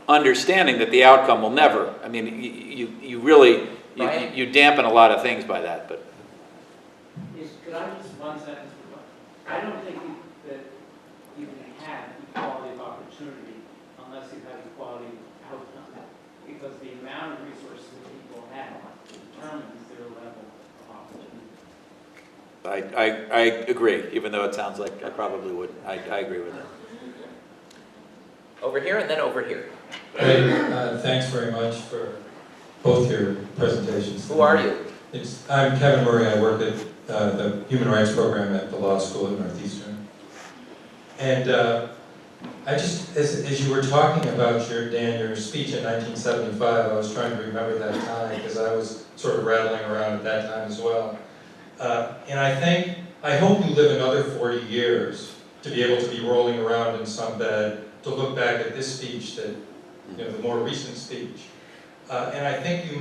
Understanding that the outcome will never. I mean, you really, you dampen a lot of things by that. But Could I just one sentence? I don't think that you can have equality of opportunity unless you have equality of outcome, because the amount of resources that people have determines their level of opportunity. I agree, even though it sounds like I probably wouldn't. I agree with that. Over here and then over here. Hey, thanks very much for both your presentations. Who are you? I'm Kevin Murray. I work at the Human Rights Program at the Law School at Northeastern. And I just, as you were talking about your speech in 1975, I was trying to remember that time because I was sort of rattling around at that time as well. And I hope you live another 40 years to be able to be rolling around in some bed to look back at this speech, that, the more recent speech. And I think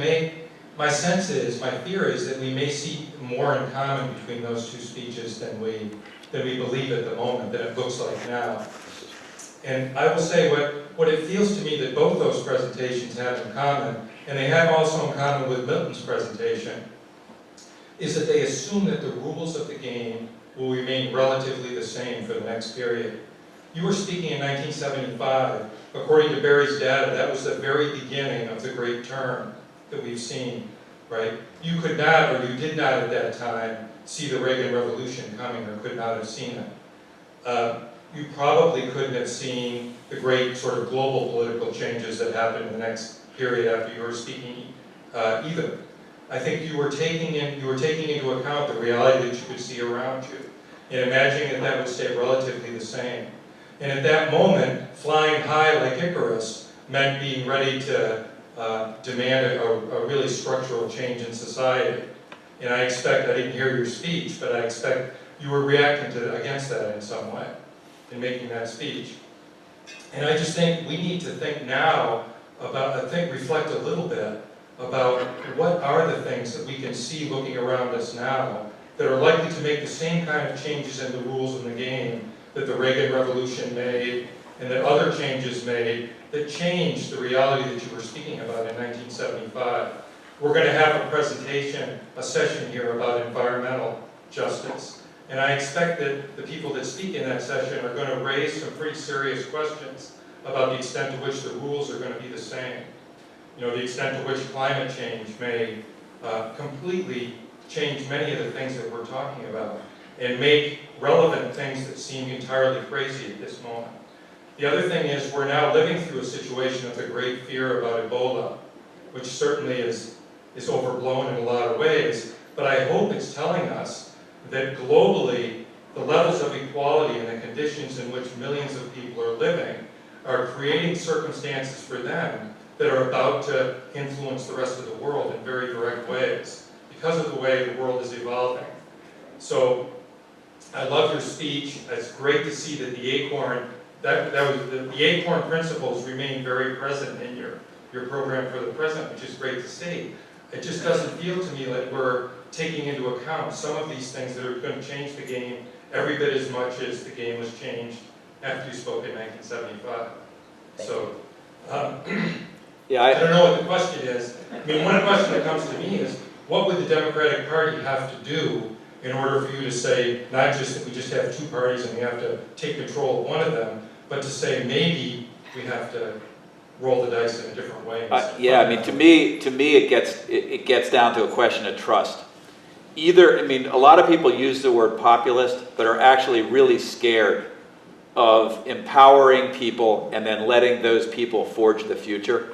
my fear is that we may see more in common between those two speeches than we believe at the moment, than it looks like now. And I will say what it feels to me that both those presentations have in common, and they have also in common with Milton's presentation, is that they assume that the rules of the game will remain relatively the same for the next period. You were speaking in 1975 according to Barry's data, that was the very beginning of the great turn that we've seen, right? You could not, or you did not at that time, see the Reagan Revolution coming, or could not have seen it. You probably couldn't have seen the great sort of global political changes that happened in the next period after you were speaking either. I think you were taking into account the reality that you could see around you, and imagining that that would stay relatively the same. And at that moment, flying high like Icarus meant being ready to demand a really structural change in society. And I didn't hear your speech, but I expect you were reacting against that in some way, in making that speech. And I just think we need to think now about, reflect a little bit about what are the things that we can see looking around us now that are likely to make the same kind of changes in the rules of the game that the Reagan Revolution made and that other changes made that changed the reality that you were speaking about in 1975. We're going to have a presentation, a session here about environmental justice. And I expect that the people that speak in that session are going to raise some pretty serious questions about the extent to which the rules are going to be the same. You know, the extent to which climate change may completely change many of the things that we're talking about and make relevant things that seem entirely crazy at this moment. The other thing is we're now living through a situation of the great fear about Ebola, which certainly is overblown in a lot of ways, but I hope it's telling us that globally the levels of equality and the conditions in which millions of people are living are creating circumstances for them that are about to influence the rest of the world in very direct ways because of the way the world is evolving. So I love your speech. It's great to see that the ACORN, the ACORN principles remain very present in your program for the present, which is great to see. It just doesn't feel to me like we're taking into account some of these things that are going to change the game every bit as much as the game was changed after you spoke in 1975. So, Yeah, I don't know what the question is. I mean, one question that comes to me is, what would the Democratic Party have to do in order for you to say, not just that we just have two parties and we have to take control of one of them, but to say maybe we have to roll the dice in a different way? Yeah, I mean, to me, it gets down to a question of trust. Either, I mean, a lot of people use the word populist, but are actually really scared of empowering people and then letting those people forge the future.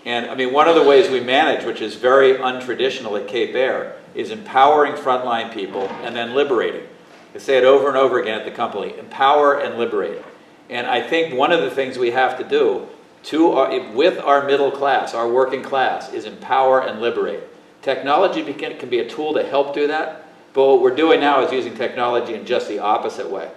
And I mean, one of the ways we manage, which is very untraditional at Cape Air, is empowering frontline people and then liberating. I say it over and over again at the company, empower and liberate. And I think one of the things we have to do with our middle class, our working class, is empower and liberate. Technology can be a tool to help do that, but what we're doing now is using technology in just the opposite way,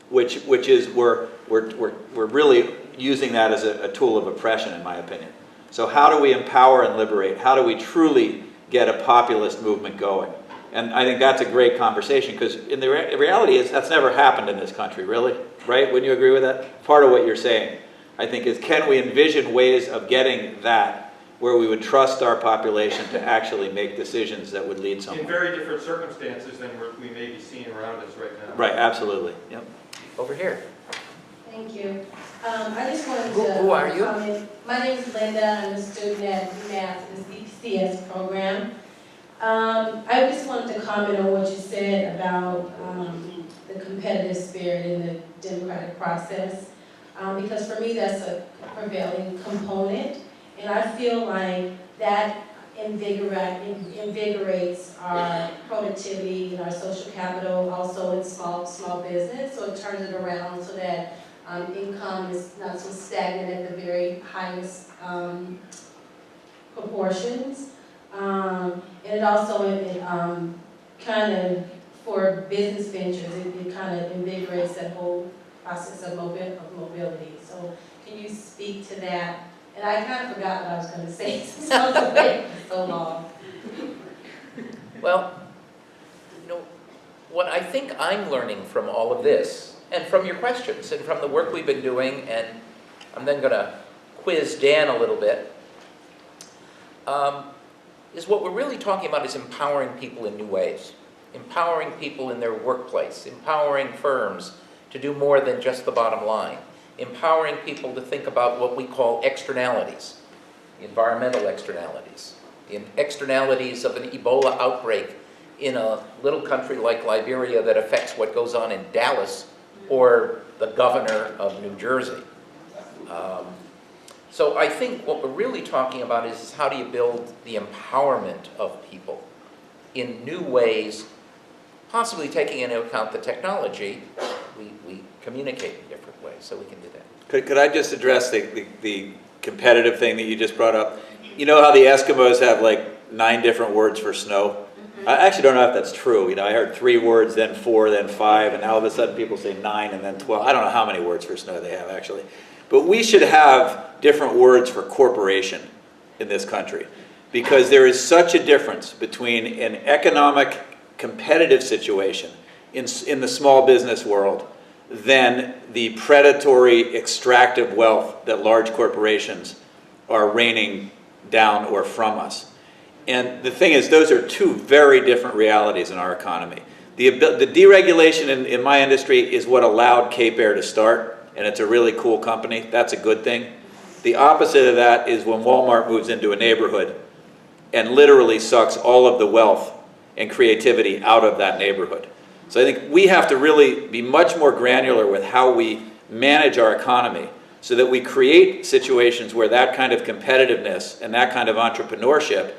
which is we're really using that as a tool of oppression, in my opinion. So how do we empower and liberate? How do we truly get a populist movement going? And I think that's a great conversation, because the reality is that's never happened in this country, really, right? Wouldn't you agree with that? Part of what you're saying, I think, is can we envision ways of getting that where we would trust our population to actually make decisions that would lead somewhere? In very different circumstances than we may be seeing around us right now. Right, absolutely. Yep. Over here. Thank you. I just wanted to Who are you? comment. My name is Linda. I'm a student at UMass in the CCS program. I just wanted to comment on what you said about the competitive spirit in the democratic process, because for me that's a prevailing component, and I feel like that invigorates our productivity and our social capital, also in small business. So it turns it around so that income is not so stagnant at the very highest proportions. And it also, kind of, for business ventures, it kind of invigorates that whole process of mobility. So can you speak to that? And I kind of forgot what I was going to say since I was away for so long. Well, what I think I'm learning from all of this, and from your questions, and from the work we've been doing, and I'm then going to quiz Dan a little bit, is what we're really talking about is empowering people in new ways, empowering people in their workplace, empowering firms to do more than just the bottom line. empowering people to think about what we call externalities, environmental externalities, the externalities of an Ebola outbreak in a little country like Liberia that affects what goes on in Dallas or the governor of New Jersey. So I think what we're really talking about is how do you build the empowerment of people in new ways, possibly taking into account the technology. We communicate in different ways, so we can do that. Could I just address the competitive thing that you just brought up? You know how the Eskimos have like 9 different words for snow? I actually don't know if that's true. You know, I heard 3 words, then 4, then 5, and now all of a sudden people say 9 and then 12. I don't know how many words for snow they have actually. But we should have different words for corporation in this country, because there is such a difference between an economic competitive situation in the small business world than the predatory extractive wealth that large corporations are raining down or from us. And the thing is, those are 2 very different realities in our economy. The deregulation in my industry is what allowed Cape Air to start, and it's a really cool company. That's a good thing. The opposite of that is when Walmart moves into a neighborhood and literally sucks all of the wealth and creativity out of that neighborhood. So I think we have to really be much more granular with how we manage our economy so that we create situations where that kind of competitiveness and that kind of entrepreneurship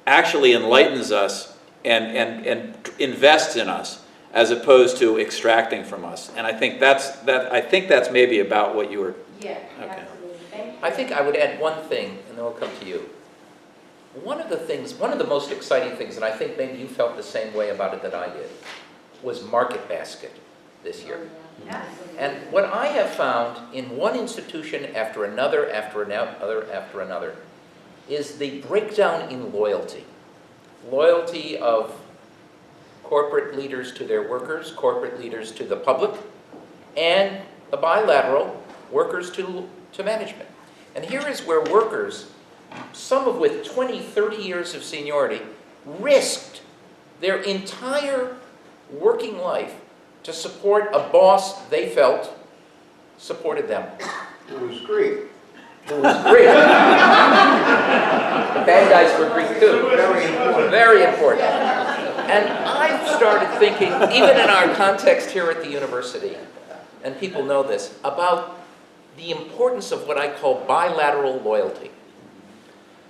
actually enlightens us and invests in us, as opposed to extracting from us. And I think that's maybe about what you were. Yeah, Okay. absolutely. Thank you. I think I would add one thing, and then we'll come to you. One of the most exciting things, and I think maybe you felt the same way about it that I did, was Market Basket this year. Absolutely. And what I have found in one institution after another, after another, is the breakdown in loyalty. Loyalty of corporate leaders to their workers, corporate leaders to the public, and the bilateral, workers to management. And here is where workers, some of with 20, 30 years of seniority, risked their entire working life to support a boss they felt supported them. It was great. It was Greek. The bad guys were Greek too. Very important. Very important. And I've started thinking, even in our context here at the university, and people know this, about the importance of what I call bilateral loyalty.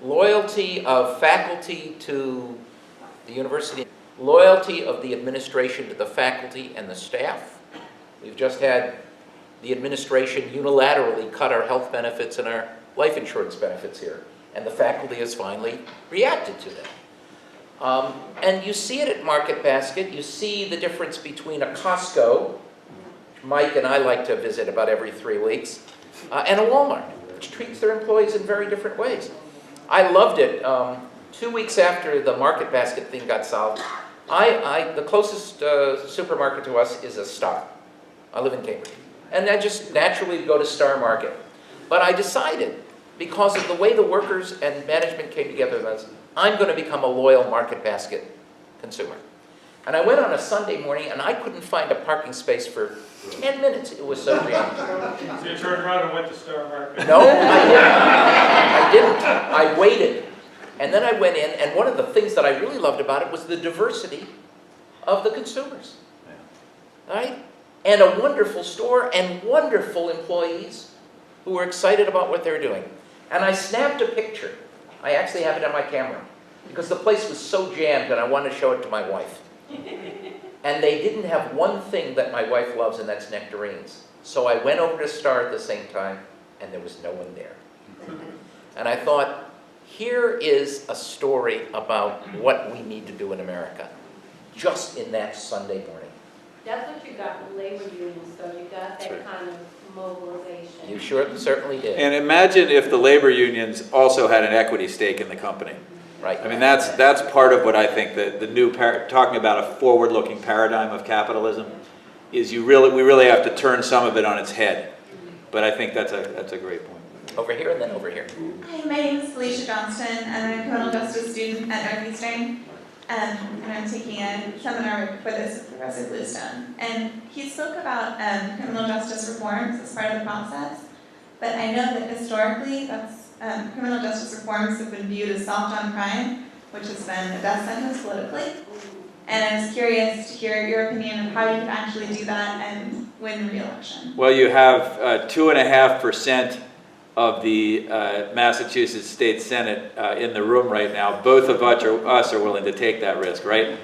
Loyalty of faculty to the university, loyalty of the administration to the faculty and the staff. We've just had the administration unilaterally cut our health benefits and our life insurance benefits here, and the faculty has finally reacted to that. And you see it at Market Basket. You see the difference between a Costco, which Mike and I like to visit about every 3 weeks, and a Walmart, which treats their employees in very different ways. I loved it. 2 weeks after the Market Basket thing got solved, the closest supermarket to us is a Star. I live in Cambridge. And I just naturally go to Star Market. But I decided, because of the way the workers and management came together, I'm going to become a loyal Market Basket consumer. And I went on a Sunday morning, and I couldn't find a parking space for 10 minutes. It was so jammed. So you turned around and went to Star Market? No, I didn't. I waited. And then I went in, and one of the things that I really loved about it was the diversity of the consumers. Right? And a wonderful store and wonderful employees who were excited about what they were doing. And I snapped a picture. I actually have it on my camera because the place was so jammed and I wanted to show it to my wife. And they didn't have one thing that my wife loves, and that's nectarines. So I went over to Star at the same time, and there was no one there. And I thought, here is a story about what we need to do in America, just in that Sunday morning. That's what you got with labor unions, so you got that kind of mobilization. You certainly did. And imagine if the labor unions also had an equity stake in the company. Right. I mean, that's part of what I think the new talking about a forward-looking paradigm of capitalism is we really have to turn some of it on its head. But I think that's a great point. Over here and then over here. Hi, my name is Felicia Johnston, and I'm a criminal justice student at Northeastern. and I'm taking a seminar for this with Professor Bluestone. And he spoke about criminal justice reforms as part of the process, but I know that historically, criminal justice reforms have been viewed as soft on crime, which has been a death sentence politically. And I was curious to hear your opinion of how you can actually do that and win re-election. Well, you have 2.5% of the Massachusetts State Senate in the room right now. Both of us are willing to take that risk, right?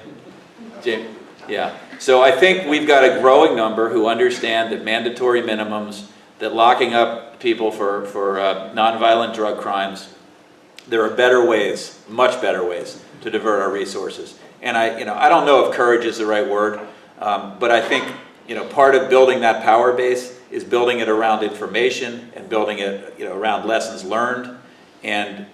Jim? Yeah. So I think we've got a growing number who understand that mandatory minimums, that locking up people for nonviolent drug crimes, there are better ways, much better ways, to divert our resources. And I don't know if courage is the right word, but I think part of building that power base is building it around information and building it around lessons learned and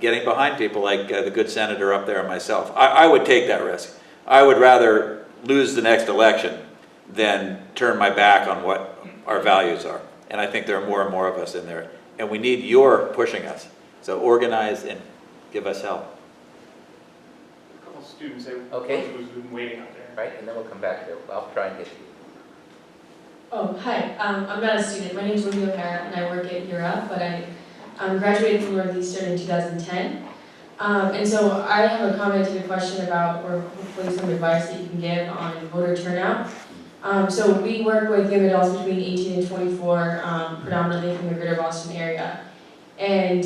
getting behind people like the good senator up there and myself. I would take that risk. I would rather lose the next election than turn my back on what our values are. And I think there are more and more of us in there. And we need your pushing us. So organize and give us help. A couple students, Okay. who's been waiting out there. Right, and then we'll come back to, I'll try and get you. Oh, hi. I'm not a student. My name is Myra, and I work at Myra, but I graduated from Northeastern in 2010. And so I have a comment and a question about, or hopefully some advice that you can give on voter turnout. So we work with young adults between 18 and 24, predominantly from the greater Boston area. And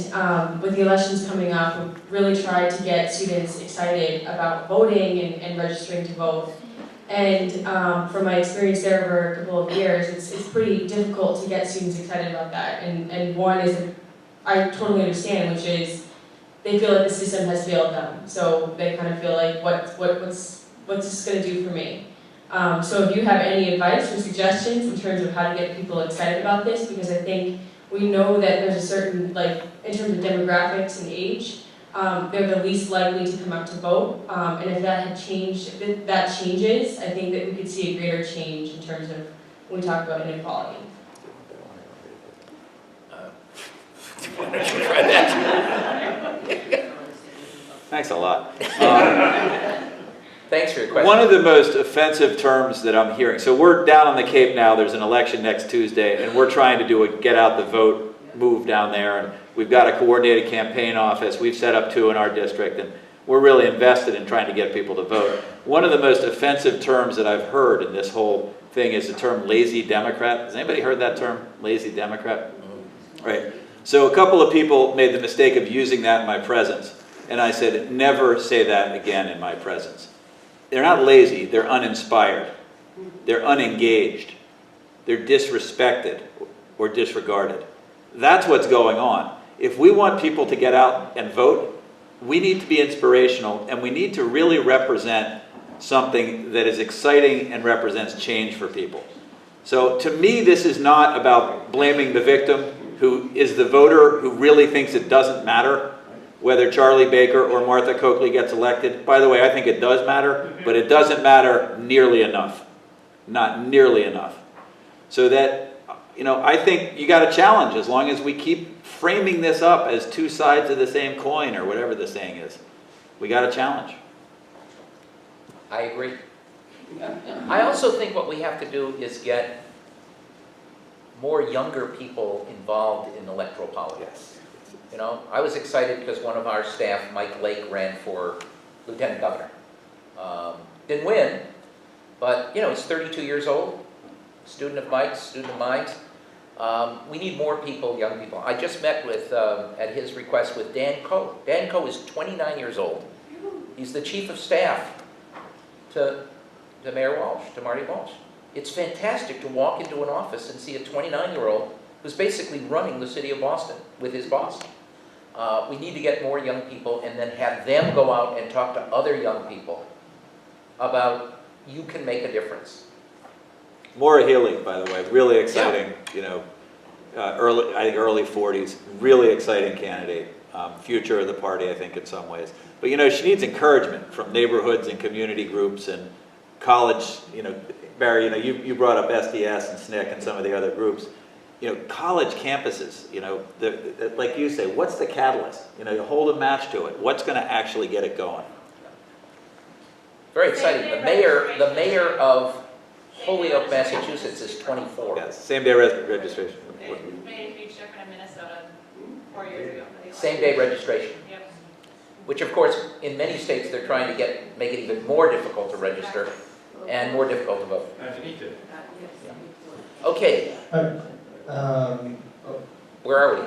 with the elections coming up, we really try to get students excited about voting and registering to vote. And from my experience there over a couple of years, it's pretty difficult to get students excited about that. And one is, I totally understand, which is they feel like the system has failed them. So they kind of feel like, what's this going to do for me? So if you have any advice or suggestions in terms of how to get people excited about this, because I think we know that there's a certain, like, in terms of demographics and age, they're the least likely to come out to vote. And if that had changed, if that changes, I think that we could see a greater change in terms of when we talk about inequality. Thanks a lot. Thanks for your question. One of the most offensive terms that I'm hearing, so we're down on the Cape now, there's an election next Tuesday, and we're trying to do a get out the vote move down there, and we've got a coordinated campaign office, we've set up 2 in our district, and we're really invested in trying to get people to vote. One of the most offensive terms that I've heard in this whole thing is the term lazy Democrat. Has anybody heard that term, lazy Democrat? Right. So a couple of people made the mistake of using that in my presence, and I said, never say that again in my presence. They're not lazy, they're uninspired. They're unengaged. They're disrespected or disregarded. That's what's going on. If we want people to get out and vote, we need to be inspirational, and we need to really represent something that is exciting and represents change for people. So to me, this is not about blaming the victim, who is the voter who really thinks it doesn't matter whether Charlie Baker or Martha Coakley gets elected. By the way, I think it does matter, but it doesn't matter nearly enough. Not nearly enough. So that, I think you got a challenge as long as we keep framing this up as 2 sides of the same coin, or whatever the saying is. We got a challenge. I agree. I also think what we have to do is get more younger people involved in electoral politics. I was excited because one of our staff, Mike Lake, ran for lieutenant governor. Didn't win, but he's 32 years old, student of Mike's, student of mine. We need more people, young people. I just met with, at his request, with Dan Coe. Dan Coe is 29 years old. He's the chief of staff to Mayor Walsh, to Marty Walsh. It's fantastic to walk into an office and see a 29-year-old who's basically running the city of Boston with his boss. We need to get more young people and then have them go out and talk to other young people about you can make a difference. Maura Healy, by the way, really exciting, early 40s, really exciting candidate, future of the party, I think, in some ways. But, she needs encouragement from neighborhoods and community groups and college, Barry, you brought up SDS and SNCC and some of the other groups. College campuses, like you say, what's the catalyst? You hold a match to it. What's going to actually get it going? very exciting. The mayor of Holyoke, Massachusetts is 24. Yes, same-day registration. It made a huge difference in Minnesota 4 years ago. Same-day registration. Yep. Which of course, in many states, they're trying to make it even more difficult to register and more difficult to vote. Okay, where are we?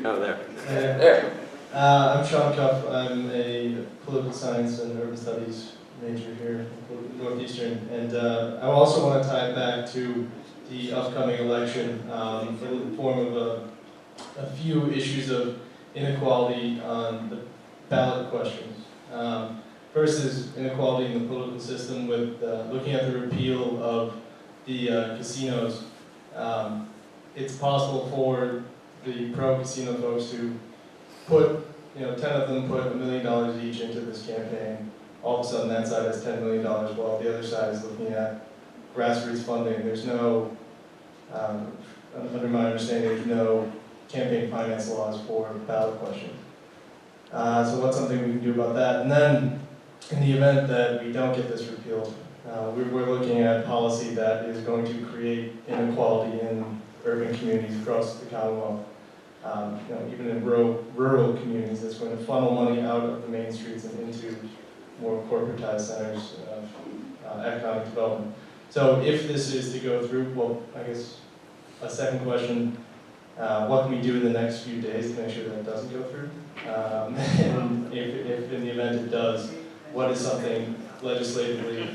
Oh, there. There. I'm Sean Cuff. I'm a political science and urban studies major here at Northeastern. And I also want to tie it back to the upcoming election in the form of a few issues of inequality on the ballot questions. First is inequality in the political system with looking at the repeal of the casinos. It's possible for the pro-casino folks to put, 10 of them put $1 million each into this campaign. All of a sudden that side has $10 million while the other side is looking at grassroots funding. There's no, under my understanding, there's no campaign finance laws for ballot questions. So what's something we can do about that? And then in the event that we don't get this repealed, we're looking at policy that is going to create inequality in urban communities across the Commonwealth. Even in rural communities, that's going to funnel money out of the main streets and into more corporatized centers of economic development. So if this is to go through, well, I guess a second question, what can we do in the next few days to make sure that it doesn't go through? And if in the event it does, what is something legislatively,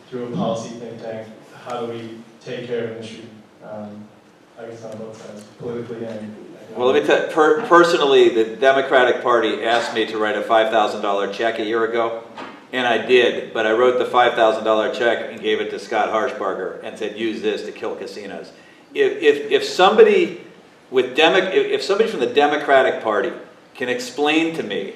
through a policy think tank, how do we take care of an issue? I guess on both sides, politically and Well, let me tell you, personally, the Democratic Party asked me to write a $5,000 check a year ago, and I did, but I wrote the $5,000 check and gave it to Scott Harshbarger and said, use this to kill casinos. If somebody if somebody from the Democratic Party can explain to me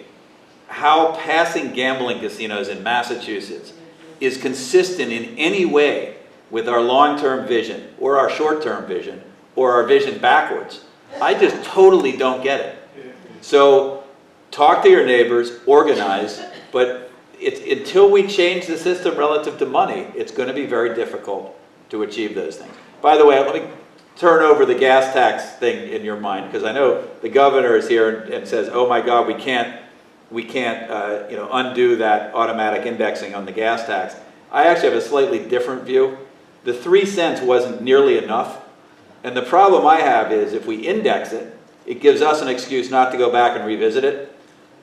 how passing gambling casinos in Massachusetts is consistent in any way with our long-term vision or our short-term vision or our vision backwards, I just totally don't get it. So talk to your neighbors, organize, but until we change the system relative to money, it's going to be very difficult to achieve those things. By the way, let me turn over the gas tax thing in your mind, because I know the governor is here and says, oh my God, we can't undo that automatic indexing on the gas tax. I actually have a slightly different view. The 3 cents wasn't nearly enough. And the problem I have is if we index it, it gives us an excuse not to go back and revisit it.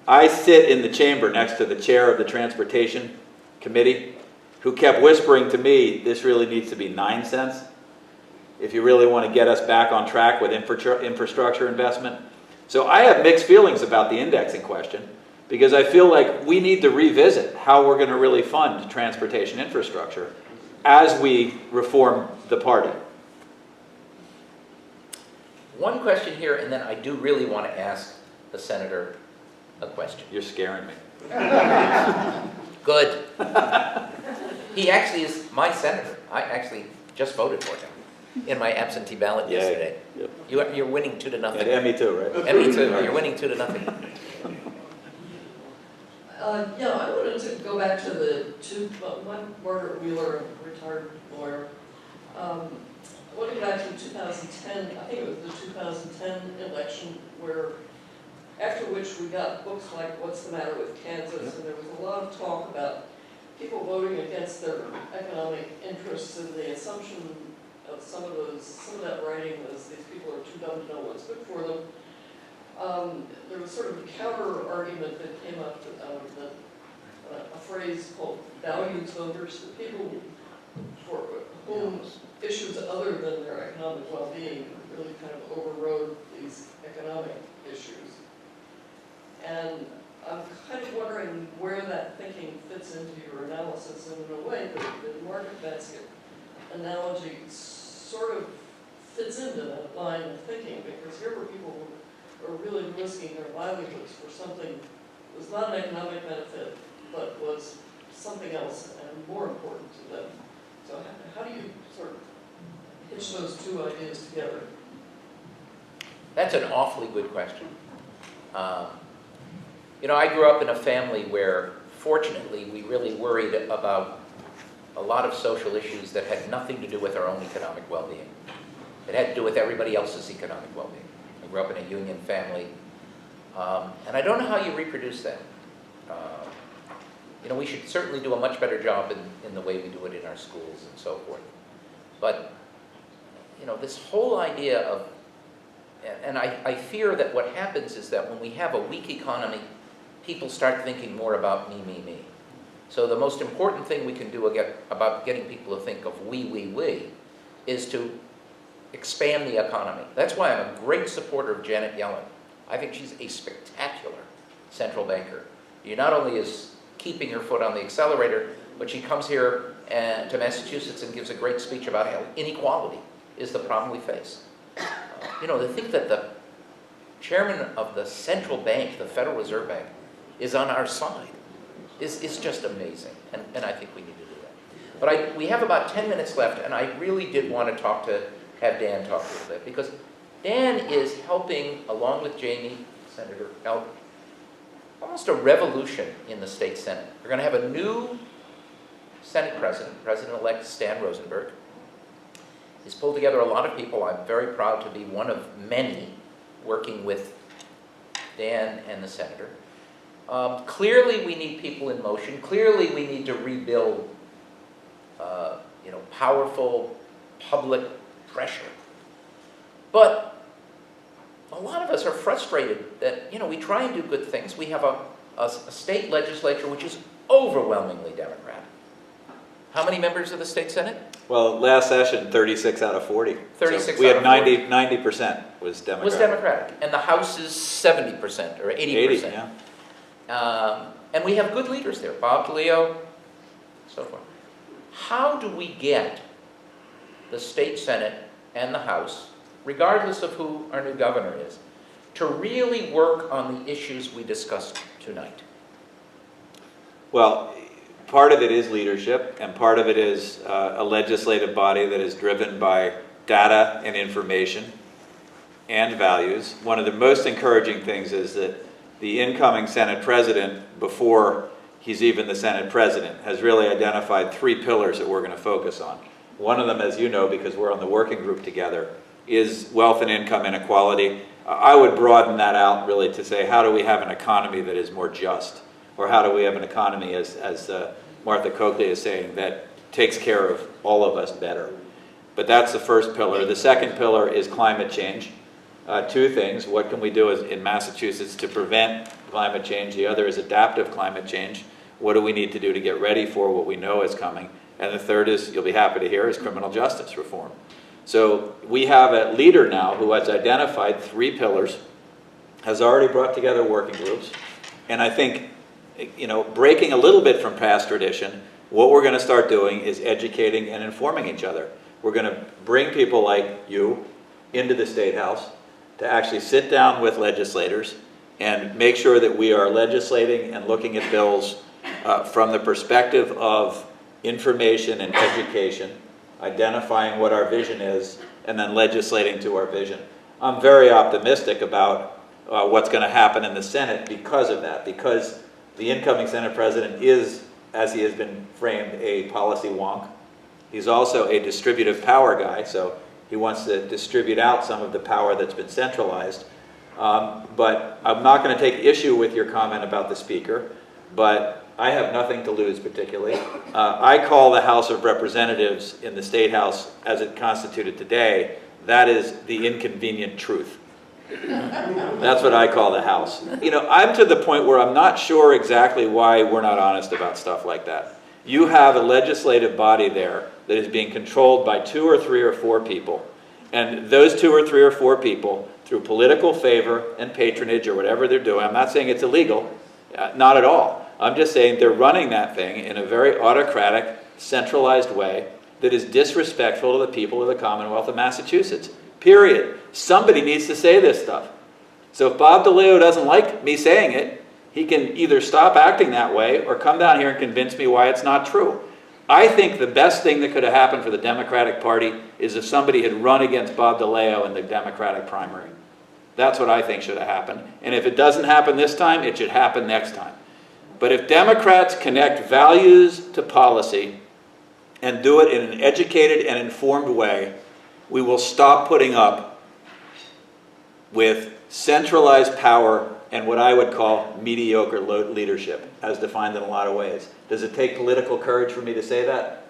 I sit in the chamber next to the chair of the Transportation Committee, who kept whispering to me, this really needs to be 9 cents if you really want to get us back on track with infrastructure investment. So I have mixed feelings about the indexing question, because I feel like we need to revisit how we're going to really fund transportation infrastructure as we reform the party. One question here, and then I do really want to ask the senator a question. You're scaring me. Good. He actually is my senator. I actually just voted for him in my absentee ballot yesterday. Yep. You're winning 2-0. And me too, right? And me too. You're winning 2-0. Yeah, I wanted to go back to Margaret Wheeler, a retired lawyer. Looking back to 2010, I think it was the 2010 election, where after which we got books like What's the Matter with Kansas, and there was a lot of talk about people voting against their economic interests, and the assumption of some of that writing was these people are too dumb to know what's good for them. There was sort of a counter argument that came up a phrase called values voters, the people for whom issues other than their economic well-being really kind of overrode these economic issues. And I'm kind of wondering where that thinking fits into your analysis, and in a way the market basket analogy sort of fits into that line of thinking, because here were people who are really risking their livelihoods for something that was not an economic benefit, but was something else and more important to them. So how do you sort of hitch those two ideas together? That's an awfully good question. I grew up in a family where fortunately, we really worried about a lot of social issues that had nothing to do with our own economic well-being. It had to do with everybody else's economic well-being. I grew up in a union family, and I don't know how you reproduce that. You know, we should certainly do a much better job in the way we do it in our schools and so forth. But, you know, this whole idea of, and I fear that what happens is that when we have a weak economy, people start thinking more about me, me, me. So the most important thing we can do about getting people to think of we, is to expand the economy. That's why I'm a great supporter of Janet Yellen. I think she's a spectacular central banker. She not only is keeping her foot on the accelerator, but she comes here to Massachusetts and gives a great speech about how inequality is the problem we face. You know, to think that the chairman of the central bank, the Federal Reserve Bank, is on our side is just amazing, and I think we need to do that. But we have about 10 minutes left, and I really did want to have Dan talk a little bit, because Dan is helping, along with Jamie, Senator, help almost a revolution in the state Senate. We're going to have a new Senate president, President-elect Stan Rosenberg. He's pulled together a lot of people. I'm very proud to be one of many working with Dan and the senator. Clearly, we need people in motion. Clearly, we need to rebuild, you know, powerful public pressure. But a lot of us are frustrated that, you know, we try and do good things. We have a state legislature which is overwhelmingly Democrat. How many members of the state Senate? Well, last session, 36 out of 40. 36 so we out had of 40. 90% was Democratic. Was Democratic. And the House is 70% or 80%. 80, yeah. And we have good leaders there, Bob DeLeo, so forth. How do we get the state Senate and the House, regardless of who our new governor is, to really work on the issues we discussed tonight? Well, part of it is leadership, and part of it is a legislative body that is driven by data and information and values. One of the most encouraging things is that the incoming Senate president, before he's even the Senate president, has really identified 3 pillars that we're going to focus on. One of them, as you know, because we're on the working group together, is wealth and income inequality. I would broaden that out really to say, how do we have an economy that is more just? Or how do we have an economy, as Martha Coakley is saying, that takes care of all of us better? But that's the first pillar. The second pillar is climate change. 2 things. What can we do in Massachusetts to prevent climate change? The other is adaptive climate change. What do we need to do to get ready for what we know is coming? And the third is, you'll be happy to hear, is criminal justice reform. So we have a leader now who has identified 3 pillars, has already brought together working groups, and I think, you know, breaking a little bit from past tradition, what we're going to start doing is educating and informing each other. We're going to bring people like you into the State House to actually sit down with legislators and make sure that we are legislating and looking at bills from the perspective of information and education, identifying what our vision is, and then legislating to our vision. I'm very optimistic about what's going to happen in the Senate because of that, because the incoming Senate president is, as he has been framed, a policy wonk. He's also a distributive power guy, so he wants to distribute out some of the power that's been centralized. But I'm not going to take issue with your comment about the speaker, but I have nothing to lose particularly. I call the House of Representatives in the State House, as it constituted today, that is the inconvenient truth. That's what I call the House. You know, I'm to the point where I'm not sure exactly why we're not honest about stuff like that. You have a legislative body there that is being controlled by 2 or 3 or 4 people. And those 2 or 3 or 4 people, through political favor and patronage or whatever they're doing, I'm not saying it's illegal, not at all. I'm just saying they're running that thing in a very autocratic, centralized way that is disrespectful to the people of the Commonwealth of Massachusetts. Period. Somebody needs to say this stuff. So if Bob DeLeo doesn't like me saying it, he can either stop acting that way or come down here and convince me why it's not true. I think the best thing that could have happened for the Democratic Party is if somebody had run against Bob DeLeo in the Democratic primary. That's what I think should have happened. And if it doesn't happen this time, it should happen next time. But if Democrats connect values to policy and do it in an educated and informed way, we will stop putting up with centralized power and what I would call mediocre leadership, as defined in a lot of ways. Does it take political courage for me to say that?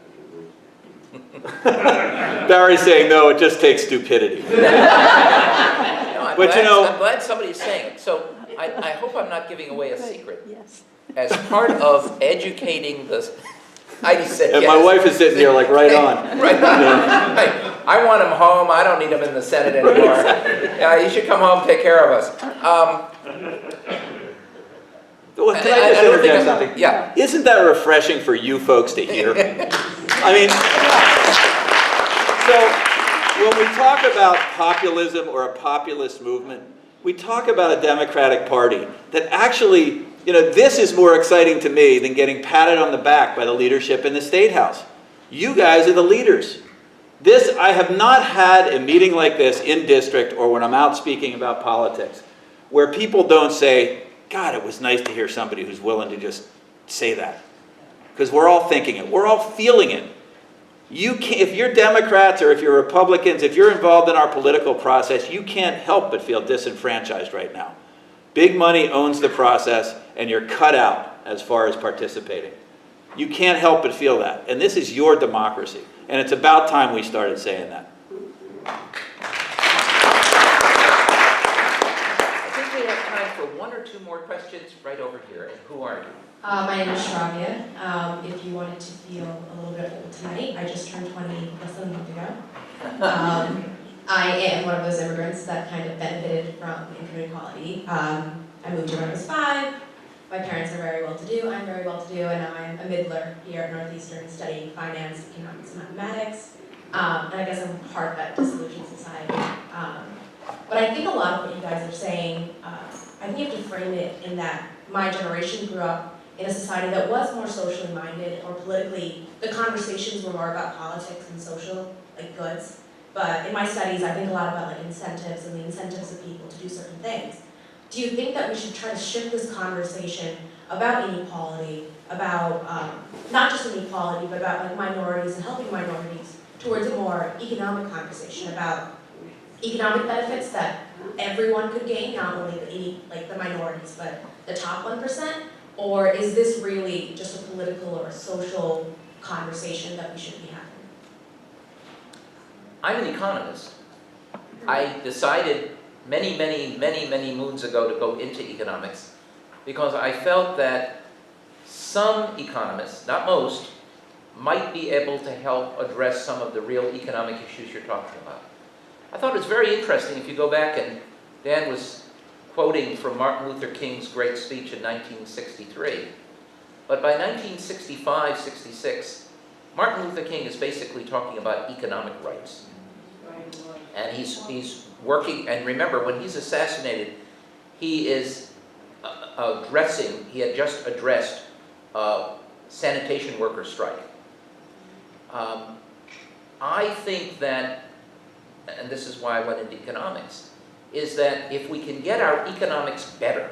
Barry's saying, no, it just takes stupidity. I'm But you know, I'm glad somebody's saying it. So I hope I'm not giving away a secret. Yes. As part of educating the, Heidi said and yes. my wife is sitting here like right on. Right on. I want him home. I don't need him in the Senate anymore. You should come home and take care of us. Well, can I just interject something? Yeah. Isn't that refreshing for you folks to hear? I mean, so when we talk about populism or a populist movement, we talk about a Democratic Party that actually, you know, this is more exciting to me than getting patted on the back by the leadership in the State House. You guys are the leaders. I have not had a meeting like this in district or when I'm out speaking about politics where people don't say, God, it was nice to hear somebody who's willing to just say that. Because we're all thinking it. We're all feeling it. If you're Democrats or if you're Republicans, if you're involved in our political process, you can't help but feel disenfranchised right now. Big money owns the process and you're cut out as far as participating. You can't help but feel that. And this is your democracy. And it's about time we started saying that. I think we have time for one or two more questions right over here. And who are you? My name is Shravya. If you wanted to feel a little bit old tonight, I just turned 20 less than a month ago. I am one of those immigrants that kind of benefited from income inequality. I moved here when I was 5. My parents are very well-to-do, I'm very well-to-do, and I'm a middler here at Northeastern studying finance, economics, and mathematics. And I guess I'm part of that disillusioned society. But I think a lot of what you guys are saying, I think you have to frame it in that my generation grew up in a society that was more socially minded or politically, the conversations were more about politics and social, like goods. But in my studies, I think a lot about like incentives and the incentives of people to do certain things. Do you think that we should try to shift this conversation about inequality, about not just inequality, but about like minorities and helping minorities towards a more economic conversation about economic benefits that everyone could gain, not only the minorities, but the top 1%? Or is this really just a political or a social conversation that we should be having? I'm an economist. I decided many moons ago to go into economics because I felt that some economists, not most, might be able to help address some of the real economic issues you're talking about. I thought it was very interesting if you go back, and Dan was quoting from Martin Luther King's great speech in 1963. But by 1965, 66, Martin Luther King is basically talking about economic rights. And he's working, and remember, when he's assassinated, he is he had just addressed sanitation worker strike. I think that, and this is why I went into economics, is that if we can get our economics better,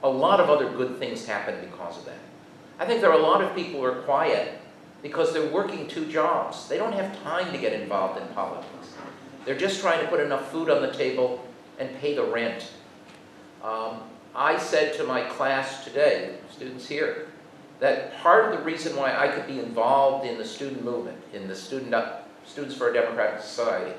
a lot of other good things happen because of that. I think there are a lot of people who are quiet because they're working 2 jobs. They don't have time to get involved in politics. They're just trying to put enough food on the table and pay the rent. I said to my class today, students here, that part of the reason why I could be involved in the student movement, in the Students for a Democratic Society,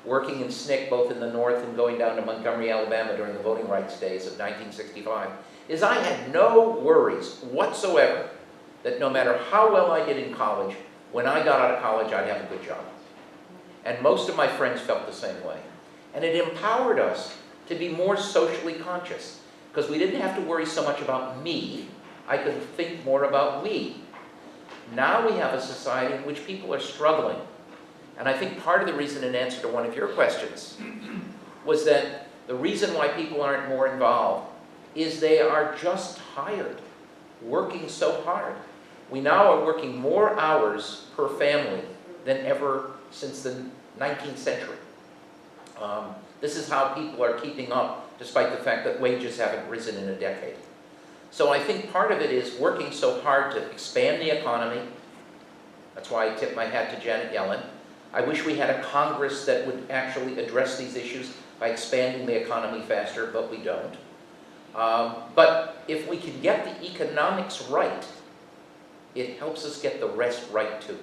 working in SNCC both in the north and going down to Montgomery, Alabama during the voting rights days of 1965, is I had no worries whatsoever that no matter how well I did in college, when I got out of college, I'd have a good job. And most of my friends felt the same way. And it empowered us to be more socially conscious, because we didn't have to worry so much about me. I could think more about we. Now we have a society in which people are struggling. And I think part of the reason, in answer to one of your questions, was that the reason why people aren't more involved is they are just tired, working so hard. We now are working more hours per family than ever since the 19th century. This is how people are keeping up, despite the fact that wages haven't risen in a decade. So I think part of it is working so hard to expand the economy. That's why I tip my hat to Janet Yellen. I wish we had a Congress that would actually address these issues by expanding the economy faster, but we don't. But if we can get the economics right, it helps us get the rest right too.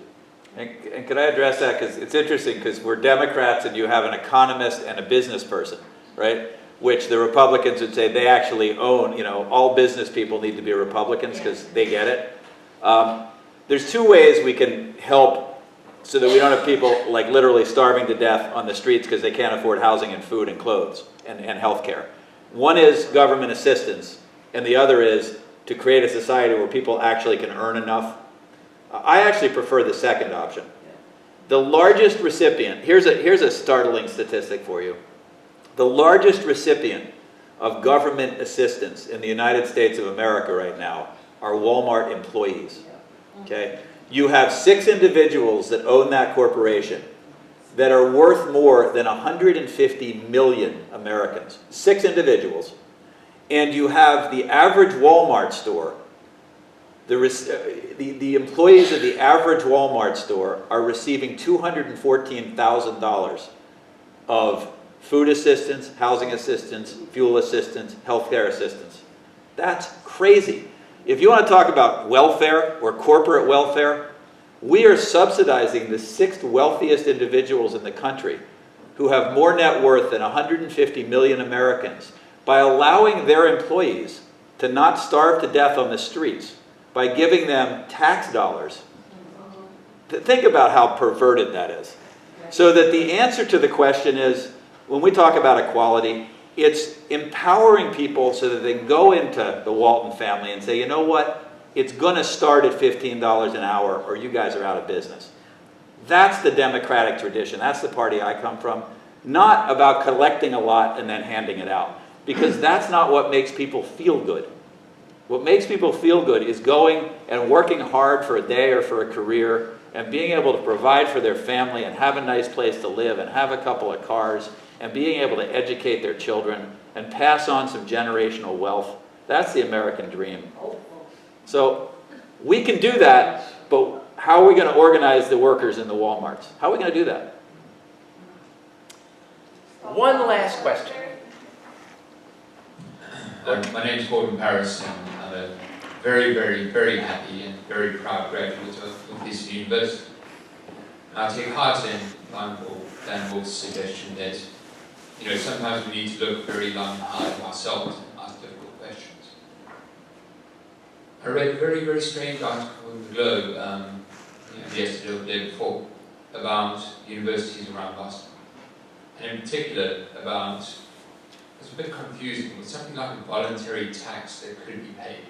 And could I address that? Because it's interesting, because we're Democrats and you have an economist and a business person, right? Which the Republicans would say they actually own, you know, all business people need to be Republicans because they get it. There's two ways we can help so that we don't have people like literally starving to death on the streets because they can't afford housing and food and clothes and health care. One is government assistance, and the other is to create a society where people actually can earn enough. I actually prefer the second option. The largest recipient, here's a startling statistic for you. The largest recipient of government assistance in the United States of America right now are Walmart employees. Okay? You have 6 individuals that own that corporation that are worth more than 150 million Americans. 6 individuals. And you have the average Walmart store, the employees of the average Walmart store are receiving $214,000 of food assistance, housing assistance, fuel assistance, healthcare assistance. That's crazy. If you want to talk about welfare or corporate welfare, we are subsidizing the 6th wealthiest individuals in the country who have more net worth than 150 million Americans by allowing their employees to not starve to death on the streets by giving them tax dollars. Think about how perverted that is. So that the answer to the question is, when we talk about equality, it's empowering people so that they can go into the Walton family and say, you know what? It's going to start at $15 an hour or you guys are out of business. That's the democratic tradition. That's the party I come from. Not about collecting a lot and then handing it out. Because that's not what makes people feel good. What makes people feel good is going and working hard for a day or for a career and being able to provide for their family and have a nice place to live and have a couple of cars and being able to educate their children and pass on some generational wealth. That's the American dream. So we can do that, but how are we going to organize the workers in the Walmarts? How are we going to do that? One last question. My name is Gordon Paris, and I'm a very, very, very happy and very proud graduate of this university. I take heart in Dan Wolf's suggestion that, you know, sometimes we need to look very long and hard at ourselves and ask difficult questions. I read a very, very strange article in the Globe yesterday or the day before about universities around Boston, and in particular about, it's a bit confusing, but something like a voluntary tax that could be paid.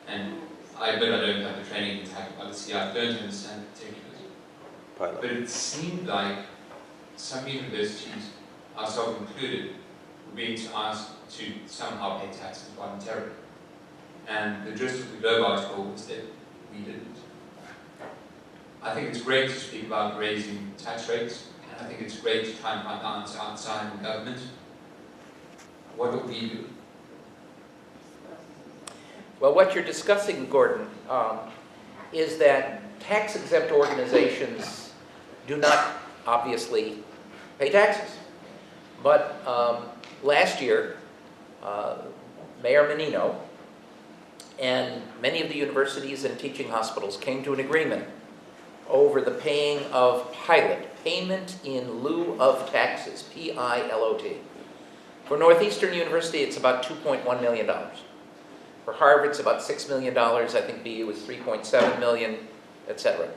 And I admit I don't have the training in tax policy, I don't understand the particulars. But it seemed like some universities, ourselves included, were being asked to somehow pay taxes voluntarily. And the gist of the Globe article was that we didn't. I think it's great to speak about raising tax rates, and I think it's great to try and find the answer outside the government. What do we do? Well, what you're discussing, Gordon, is that tax-exempt organizations do not obviously pay taxes. But last year, Mayor Menino and many of the universities and teaching hospitals came to an agreement over the paying of pilot, payment in lieu of taxes, P-I-L-O-T. For Northeastern University, it's about $2.1 million. For Harvard, it's about $6 million. I think BU was $3.7 million, etc.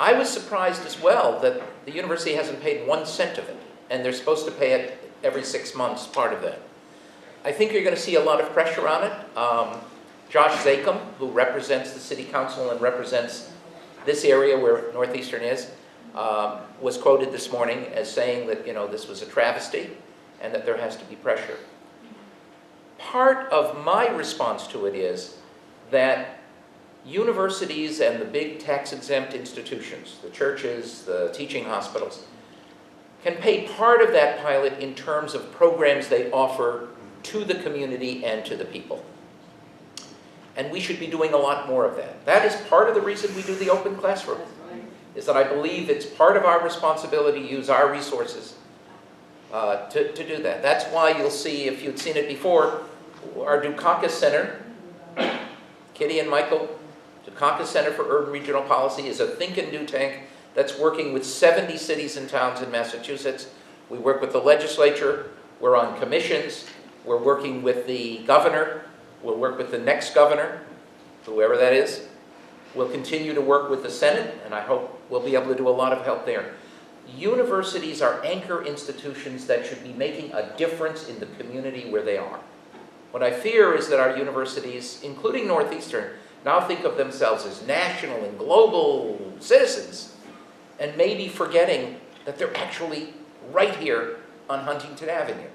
I was surprised as well that the university hasn't paid 1 cent of it, and they're supposed to pay it every 6 months, part of that. I think you're going to see a lot of pressure on it. Josh Zakum, who represents the city council and represents this area where Northeastern is, was quoted this morning as saying that, you know, this was a travesty and that there has to be pressure. Part of my response to it is that universities and the big tax-exempt institutions, the churches, the teaching hospitals, can pay part of that pilot in terms of programs they offer to the community and to the people. And we should be doing a lot more of that. That is part of the reason we do the open classroom, is that I believe it's part of our responsibility to use our resources to do that. That's why you'll see, if you'd seen it before, our Dukakis Center, Kitty and Michael, Dukakis Center for Urban Regional Policy is a think and do tank that's working with 70 cities and towns in Massachusetts. We work with the legislature, we're on commissions, we're working with the governor, we'll work with the next governor, whoever that is. We'll continue to work with the Senate, and I hope we'll be able to do a lot of help there. Universities are anchor institutions that should be making a difference in the community where they are. What I fear is that our universities, including Northeastern, now think of themselves as national and global citizens, and maybe forgetting that they're actually right here on Huntington Avenue.